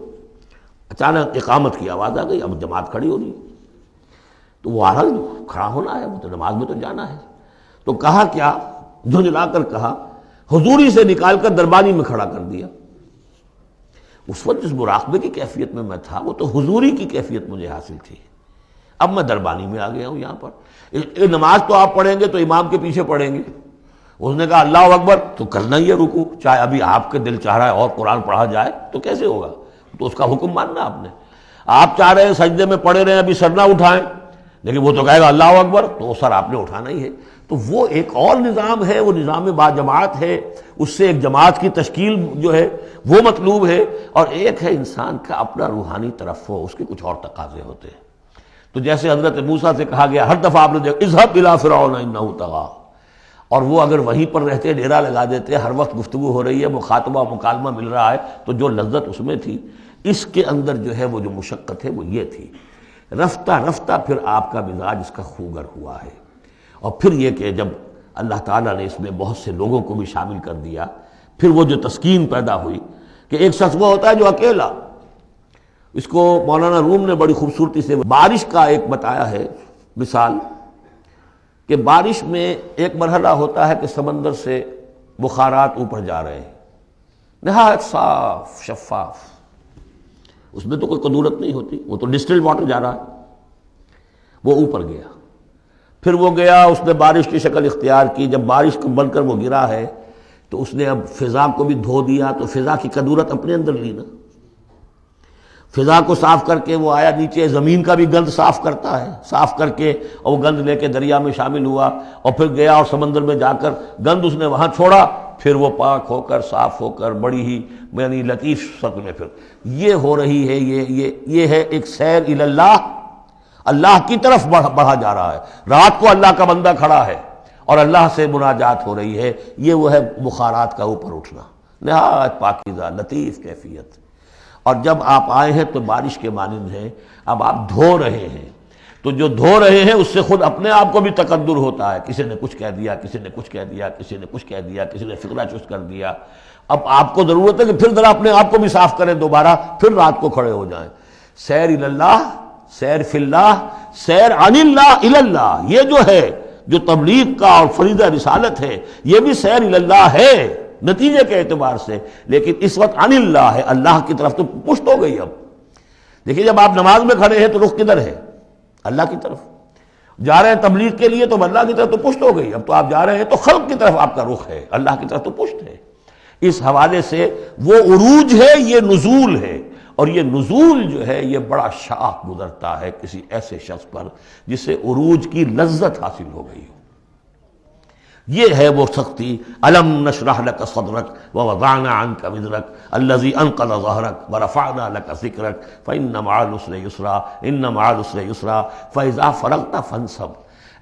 اچانک اقامت کی آواز آ گئی، اب جماعت کھڑی ہو رہی ہے، تو وہ آرہا کھڑا ہونا ہے، وہ تو نماز میں تو جانا ہے، تو کہا کیا، جھنجھلا کر کہا، حضوری سے نکال کر دربانی میں کھڑا کر دیا۔ اس وقت جس مراقبے کی کیفیت میں تھا وہ تو حضوری کی کیفیت مجھے حاصل تھی، اب میں دربانی میں آ گیا ہوں یہاں پر۔ نماز تو آپ پڑھیں گے تو امام کے پیچھے پڑھیں گے، اس نے کہا اللہ اکبر تو کرنا ہی ہے رکوع، چاہے ابھی آپ کے دل چاہ رہا ہے اور قرآن پڑھا جائے تو کیسے ہوگا، تو اس کا حکم ماننا آپ نے۔ آپ چاہ رہے ہیں سجدے میں پڑے رہے ابھی سر نہ اٹھائیں، لیکن وہ تو کہے گا اللہ اکبر، تو وہ سر آپ نے اٹھانا ہی ہے۔ تو وہ ایک اور نظام ہے، وہ نظام با جماعت ہے، اس سے ایک جماعت کی تشکیل جو ہے وہ مطلوب ہے، اور ایک ہے انسان کا اپنا روحانی طرف ہو، اس کے کچھ اور تقاضے ہوتے ہیں۔ تو جیسے حضرت موسیٰ سے کہا گیا ہر دفعہ آپ نے اذهب الى فرعون انه طغى، اور وہ اگر وہیں پر رہتے ڈیرا لگا دیتے، ہر وقت گفتگو ہو رہی ہے، مخاطبہ مکالمہ مل رہا ہے، تو جو لذت اس میں تھی، اس کے اندر جو ہے وہ جو مشقت ہے وہ یہ تھی۔ رفتہ رفتہ پھر آپ کا مزاج اس کا خوگر ہوا ہے، اور پھر یہ کہ جب اللہ تعالیٰ نے اس میں بہت سے لوگوں کو بھی شامل کر دیا، پھر وہ جو تسکین پیدا ہوئی کہ ایک شخص وہ ہوتا ہے جو اکیلا، اس کو مولانا روم نے بڑی خوبصورتی سے بارش کا ایک بتایا ہے مثال، کہ بارش میں ایک مرحلہ ہوتا ہے کہ سمندر سے بخارات اوپر جا رہے ہیں، نہایت صاف شفاف، اس میں تو کوئی قدورت نہیں ہوتی، وہ تو ڈسٹلڈ واٹر جا رہا ہے، وہ اوپر گیا، پھر وہ گیا، اس نے بارش کی شکل اختیار کی، جب بارش کو بن کر وہ گرا ہے تو اس نے اب فضا کو بھی دھو دیا، تو فضا کی قدورت اپنے اندر لی نا، فضا کو صاف کر کے وہ آیا نیچے، زمین کا بھی گند صاف کرتا ہے، صاف کر کے اور وہ گند لے کے دریا میں شامل ہوا، اور پھر گیا اور سمندر میں جا کر گند اس نے وہاں چھوڑا، پھر وہ پاک ہو کر صاف ہو کر بڑی ہی یعنی لطیف شکل میں پھر یہ ہو رہی ہے، یہ ہے ایک سیر الی اللہ، اللہ کی طرف بڑھا جا رہا ہے۔ رات کو اللہ کا بندہ کھڑا ہے اور اللہ سے مناجات ہو رہی ہے، یہ وہ ہے بخارات کا اوپر اٹھنا، نہایت پاکیزہ لطیف کیفیت۔ اور جب آپ آئے ہیں تو بارش کے مانند ہے، اب آپ دھو رہے ہیں، تو جو دھو رہے ہیں اس سے خود اپنے آپ کو بھی تقدر ہوتا ہے، کسی نے کچھ کہہ دیا، کسی نے کچھ کہہ دیا، کسی نے کچھ کہہ دیا، کسی نے فکرہ چست کر دیا، اب آپ کو ضرورت ہے کہ پھر ذرا اپنے آپ کو بھی صاف کریں دوبارہ، پھر رات کو کھڑے ہو جائیں۔ سیر الی اللہ، سیر فی اللہ، سیر عن اللہ الی اللہ، یہ جو ہے جو تبلیغ کا اور فریضہ رسالت ہے، یہ بھی سیر الی اللہ ہے نتیجے کے اعتبار سے، لیکن اس وقت عن اللہ ہے، اللہ کی طرف تو پشت ہو گئی۔ اب دیکھیے جب آپ نماز میں کھڑے ہیں تو رخ کدھر ہے؟ اللہ کی طرف، جا رہے ہیں تبلیغ کے لیے تو اللہ کی طرف تو پشت ہو گئی، اب تو آپ جا رہے ہیں تو خلق کی طرف آپ کا رخ ہے، اللہ کی طرف تو پشت ہے۔ اس حوالے سے وہ عروج ہے، یہ نزول ہے، اور یہ نزول جو ہے یہ بڑا شاق گزرتا ہے کسی ایسے شخص پر جسے عروج کی لذت حاصل ہو گئی ہو۔ یہ ہے وہ سختی، الم نشرح لک صدرک ووضعنا عنک وزرک الذی انقض ظہرک ورفعنا لک ذکرک فإن مع العسر یسرا ان مع العسر یسرا فإذا فرغت فانصب۔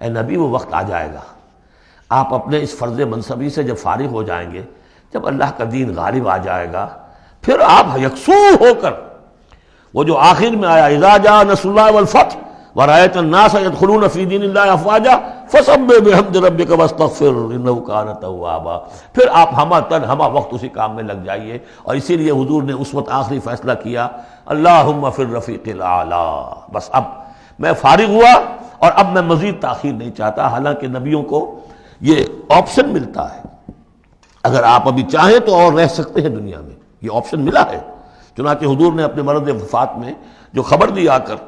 اے نبی وہ وقت آ جائے گا، آپ اپنے اس فرض منصبی سے جب فارغ ہو جائیں گے، جب اللہ کا دین غالب آ جائے گا، پھر آپ یکسو ہو کر وہ جو آخر میں آیا اذا جاء نصر اللہ والفتح ورأيت الناس يدخلون في دين الله افواجا فسبح بحمد ربك واستغفر انه كان توابا، پھر آپ ہمہ وقت اسی کام میں لگ جائیے۔ اور اسی لیے حضور نے اس وقت آخری فیصلہ کیا، اللہم فی الرفیق الاعلی، بس اب میں فارغ ہوا اور اب میں مزید تاخیر نہیں چاہتا۔ حالانکہ نبیوں کو یہ آپشن ملتا ہے، اگر آپ ابھی چاہیں تو اور رہ سکتے ہیں دنیا میں، یہ آپشن ملا ہے۔ چنانچہ حضور نے اپنے مرض وفات میں جو خبر دی آ کر،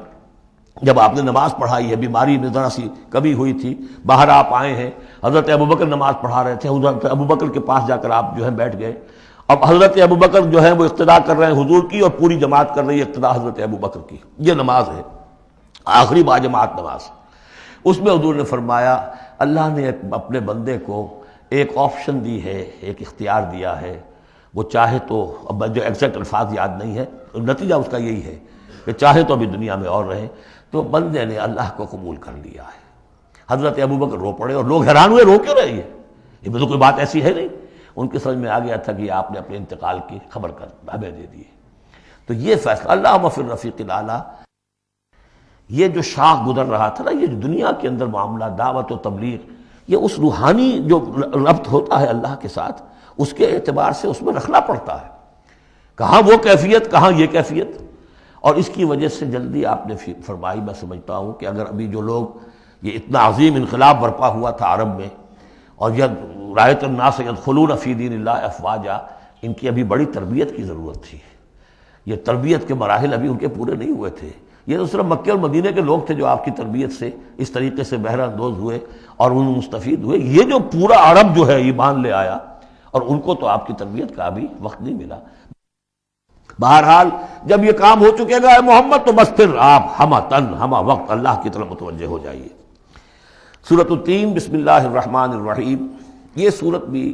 جب آپ نے نماز پڑھائی ہے، بیماری میں ذرا سی کمی ہوئی تھی، باہر آپ آئے ہیں، حضرت ابوبکر نماز پڑھا رہے تھے، حضرت ابوبکر کے پاس جا کر آپ جو ہے بیٹھ گئے۔ اب حضرت ابوبکر جو ہے وہ اقتداء کر رہے ہیں حضور کی، اور پوری جماعت کر رہی ہے اقتداء حضرت ابوبکر کی۔ یہ نماز ہے، آخری باجماعت نماز۔ اس میں حضور نے فرمایا اللہ نے اپنے بندے کو ایک آپشن دی ہے، ایک اختیار دیا ہے، وہ چاہے تو، اب جو ایگزیکٹ الفاظ یاد نہیں ہے، نتیجہ اس کا یہی ہے کہ چاہے تو ابھی دنیا میں اور رہے، تو بندے نے اللہ کو قبول کر لیا ہے۔ حضرت ابوبکر رو پڑے اور لوگ حیران ہوئے، رو کیوں رہے ہیں؟ یہ تو کوئی بات ایسی ہے نہیں۔ ان کے سمجھ میں آ گیا تھا کہ آپ نے اپنے انتقال کی خبر کر ہمیں دے دی ہے۔ تو یہ فیصلہ اللہم فی الرفیق الاعلی، یہ جو شاخ گزر رہا تھا نا، یہ جو دنیا کے اندر معاملہ دعوت و تبلیغ، یہ اس روحانی جو ربط ہوتا ہے اللہ کے ساتھ، اس کے اعتبار سے اس میں رکھنا پڑتا ہے، کہاں وہ کیفیت، کہاں یہ کیفیت۔ اور اس کی وجہ سے جلدی آپ نے فرمائی، میں سمجھتا ہوں کہ اگر ابھی جو لوگ، یہ اتنا عظیم انقلاب برپا ہوا تھا عرب میں، اور رأیت الناس يدخلون فی دین اللہ افواجا، ان کی ابھی بڑی تربیت کی ضرورت تھی۔ یہ تربیت کے مراحل ابھی ان کے پورے نہیں ہوئے تھے۔ یہ تو صرف مکے اور مدینے کے لوگ تھے جو آپ کی تربیت سے اس طریقے سے بہرہ اندوز ہوئے اور ان مستفید ہوئے۔ یہ جو پورا عرب جو ہے ایمان لے آیا، اور ان کو تو آپ کی تربیت کا ابھی وقت نہیں ملا۔ بہرحال جب یہ کام ہو چکے گا اے محمد، تو بس پھر آپ ہمہ وقت اللہ کی طرف متوجہ ہو جائیے۔ سورۃ التین، بسم اللہ الرحمن الرحیم۔ یہ سورت بھی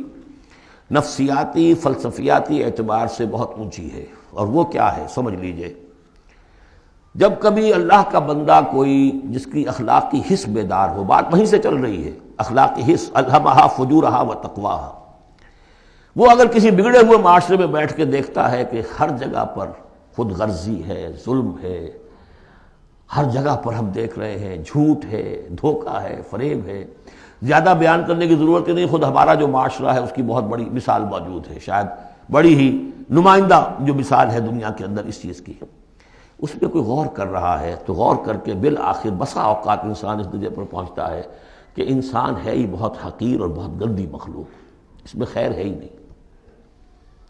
نفسیاتی فلسفیاتی اعتبار سے بہت اونچی ہے، اور وہ کیا ہے سمجھ لیجئے۔ جب کبھی اللہ کا بندہ کوئی جس کی اخلاقی حس بیدار ہو، بات وہیں سے چل رہی ہے، اخلاقی حس، الہمہا فجورہا و تقواہا، وہ اگر کسی بگڑے ہوئے معاشرے میں بیٹھ کے دیکھتا ہے کہ ہر جگہ پر خود غرضی ہے، ظلم ہے، ہر جگہ پر ہم دیکھ رہے ہیں جھوٹ ہے، دھوکہ ہے، فریب ہے، زیادہ بیان کرنے کی ضرورت ہی نہیں، خود ہمارا جو معاشرہ ہے اس کی بہت بڑی مثال موجود ہے، شاید بڑی ہی نمائندہ جو مثال ہے دنیا کے اندر اس چیز کی، اس پہ کوئی غور کر رہا ہے تو غور کر کے بالآخر بسا اوقات انسان اس درجے پر پہنچتا ہے کہ انسان ہے ہی بہت حقیر اور بہت گندی مخلوق، اس میں خیر ہے ہی نہیں،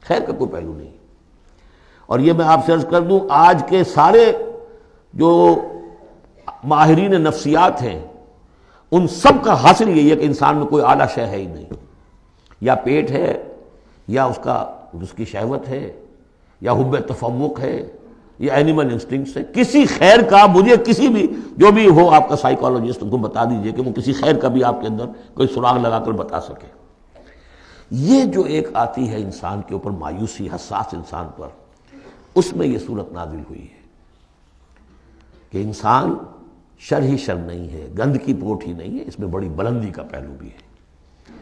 خیر کا کوئی پہلو نہیں۔ اور یہ میں آپ سے عرض کر دوں، آج کے سارے جو ماہرین نفسیات ہیں ان سب کا حاصل یہی ہے کہ انسان میں کوئی اعلیٰ شے ہے ہی نہیں، یا پیٹ ہے، یا اس کی شہوت ہے، یا حب تفوق ہے، یا اینیمل انسٹنکٹس ہے، کسی خیر کا مجھے کسی بھی جو بھی ہو آپ کا سائیکالوجسٹ کو بتا دیجئے کہ وہ کسی خیر کا بھی آپ کے اندر کوئی سراغ لگا کر بتا سکے۔ یہ جو ایک آتی ہے انسان کے اوپر مایوسی، حساس انسان پر، اس میں یہ صورت نازل ہوئی ہے کہ انسان شر ہی شر نہیں ہے، گند کی پوٹ ہی نہیں ہے، اس میں بڑی بلندی کا پہلو بھی ہے۔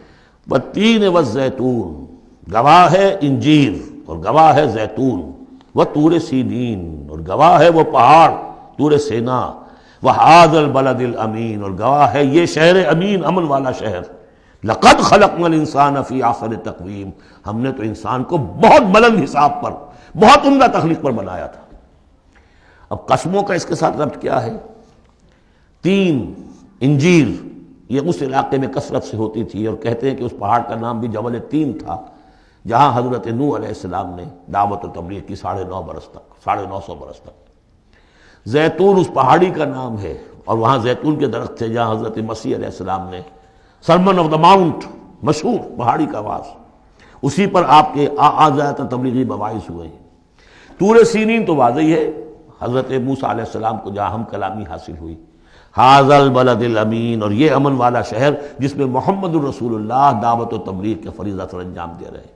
والتین والزیتون، گواہ ہے انجیر اور گواہ ہے زیتون، وطور سینین اور گواہ ہے وہ پہاڑ طور سینا، وہذا البلد الامین اور گواہ ہے یہ شہر امین، امن والا شہر۔ لقد خلقنا الانسان فی احسن تقویم، ہم نے تو انسان کو بہت بلند حساب پر، بہت عمدہ تخلیق پر بنایا تھا۔ اب قسموں کا اس کے ساتھ ربط کیا ہے؟ تین، انجیر، یہ اس علاقے میں کثرت سے ہوتی تھی، اور کہتے ہیں کہ اس پہاڑ کا نام بھی جبل تین تھا، جہاں حضرت نوح علیہ السلام نے دعوت و تبلیغ کی 9.5 برس تک، 950 برس تک۔ زیتون اس پہاڑی کا نام ہے، اور وہاں زیتون کے درخت تھے جہاں حضرت مسیح علیہ السلام نے سرمن آف دا ماؤنٹ، مشہور پہاڑی کا آواز، اسی پر آپ کے زیادہ تبلیغی مباحث ہوئے ہیں۔ طور سینین تو واضح ہے، حضرت موسیٰ علیہ السلام کو جہاں ہم کلامی حاصل ہوئی۔ ھذا البلد الامین، اور یہ امن والا شہر جس میں محمد الرسول اللہ دعوت و تبلیغ کے فریضہ سر انجام دے رہے ہیں۔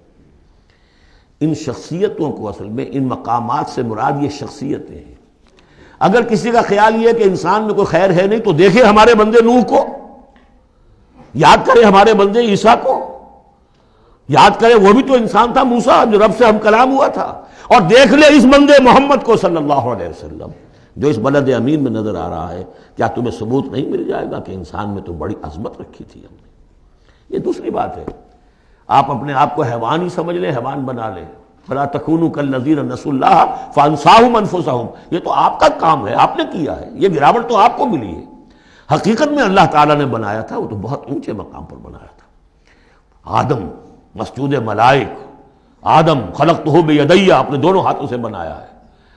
ان شخصیتوں کو، اصل میں ان مقامات سے مراد یہ شخصیتیں ہیں۔ اگر کسی کا خیال یہ ہے کہ انسان میں کوئی خیر ہے نہیں، تو دیکھیں ہمارے بندے نوح کو، یاد کریں ہمارے بندے عیسیٰ کو، یاد کریں وہ بھی تو انسان تھا، موسیٰ جو رب سے ہم کلام ہوا تھا، اور دیکھ لیں اس بندے محمد کو صلی اللہ علیہ وسلم جو اس بلد امین میں نظر آ رہا ہے۔ کیا تمہیں ثبوت نہیں مل جائے گا کہ انسان میں تو بڑی عظمت رکھی تھی ہم نے؟ یہ دوسری بات ہے، آپ اپنے آپ کو حیوان ہی سمجھ لیں، حیوان بنا لیں۔ فَلَا تَكُونُوا كَالَّذِينَ نَسُوا اللَّهَ فَأَنسَاهُمْ أَنفُسَهُمْ، یہ تو آپ کا کام ہے، آپ نے کیا ہے، یہ گراوٹ تو آپ کو ملی ہے۔ حقیقت میں اللہ تعالیٰ نے بنایا تھا، وہ تو بہت اونچے مقام پر بنایا تھا۔ آدم مسجود ملائک، آدم خلقتہ بیدی، اپنے دونوں ہاتھوں سے بنایا ہے۔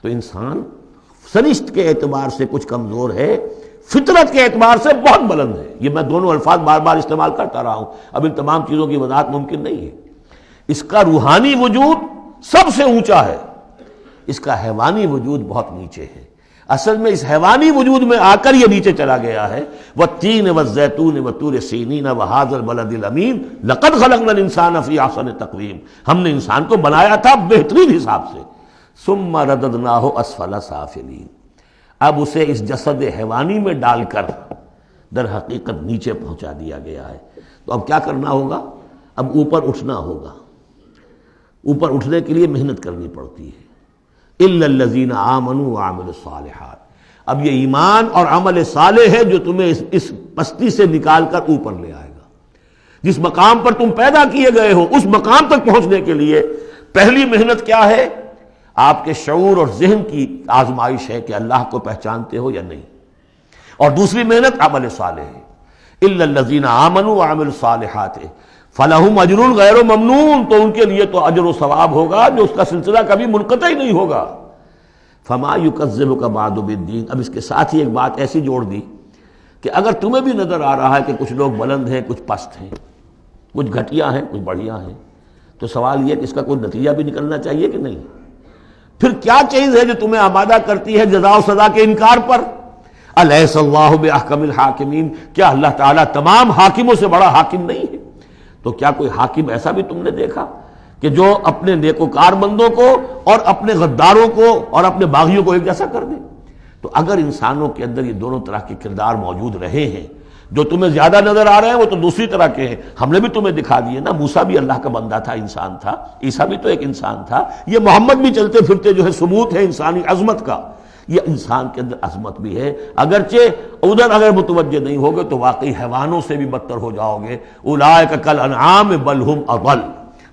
تو انسان سرشت کے اعتبار سے کچھ کمزور ہے، فطرت کے اعتبار سے بہت بلند ہے۔ یہ میں دونوں الفاظ بار بار استعمال کرتا رہا ہوں، اب ان تمام چیزوں کی وضاحت ممکن نہیں ہے۔ اس کا روحانی وجود سب سے اونچا ہے، اس کا حیوانی وجود بہت نیچے ہے۔ اصل میں اس حیوانی وجود میں آ کر یہ نیچے چلا گیا ہے۔ والتین والزیتون وطور سینین وھذا البلد الامین لقد خلقنا الانسان فی احسن تقویم، ہم نے انسان کو بنایا تھا بہترین حساب سے۔ ثم رددناہ اسفل سافلین، اب اسے اس جسد حیوانی میں ڈال کر در حقیقت نیچے پہنچا دیا گیا ہے۔ تو اب کیا کرنا ہوگا؟ اب اوپر اٹھنا ہوگا۔ اوپر اٹھنے کے لیے محنت کرنی پڑتی ہے۔ الا الذین آمنوا وعملوا الصالحات، اب یہ ایمان اور عمل صالح ہے جو تمہیں اس پستی سے نکال کر اوپر لے آئے گا۔ جس مقام پر تم پیدا کیے گئے ہو اس مقام تک پہنچنے کے لیے پہلی محنت کیا ہے؟ آپ کے شعور اور ذہن کی آزمائش ہے کہ اللہ کو پہچانتے ہو یا نہیں، اور دوسری محنت عمل صالح ہے۔ الا الذین آمنوا وعملوا الصالحات فلہم اجر غیر ممنون، تو ان کے لیے تو اجر و ثواب ہوگا جو اس کا سلسلہ کبھی منقطع ہی نہیں ہوگا۔ فما یکذبک بعد بالدین، اب اس کے ساتھ ہی ایک بات ایسی جوڑ دی کہ اگر تمہیں بھی نظر آ رہا ہے کہ کچھ لوگ بلند ہیں، کچھ پست ہیں، کچھ گھٹیا ہیں، کچھ بڑھیا ہیں، تو سوال یہ کہ اس کا کوئی نتیجہ بھی نکلنا چاہیے کہ نہیں؟ پھر کیا چیز ہے جو تمہیں آمادہ کرتی ہے جزا و سزا کے انکار پر؟ الیس اللہ باحکم الحاکمین، کیا اللہ تعالیٰ تمام حاکموں سے بڑا حاکم نہیں ہے؟ تو کیا کوئی حاکم ایسا بھی تم نے دیکھا کہ جو اپنے نیکوکار بندوں کو اور اپنے غداروں کو اور اپنے باغیوں کو ایک جیسا کر دے؟ تو اگر انسانوں کے اندر یہ دونوں طرح کے کردار موجود رہے ہیں، جو تمہیں زیادہ نظر آ رہے ہیں وہ تو دوسری طرح کے ہیں، ہم نے بھی تمہیں دکھا دیے نا، موسیٰ بھی اللہ کا بندہ تھا، انسان تھا، عیسیٰ بھی تو ایک انسان تھا، یہ محمد بھی چلتے پھرتے جو ہے ثبوت ہے انسانی عظمت کا، یہ انسان کے اندر عظمت بھی ہے، اگرچہ ادھر اگر متوجہ نہیں ہوگے تو واقعی حیوانوں سے بھی بدتر ہو جاؤ گے، اولئک کالانعام بل ہم اضل۔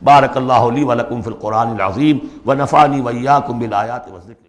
بارک اللہ لی ولکم فی القرآن العظیم ونفعنی وإیاکم بالآیات والذکر۔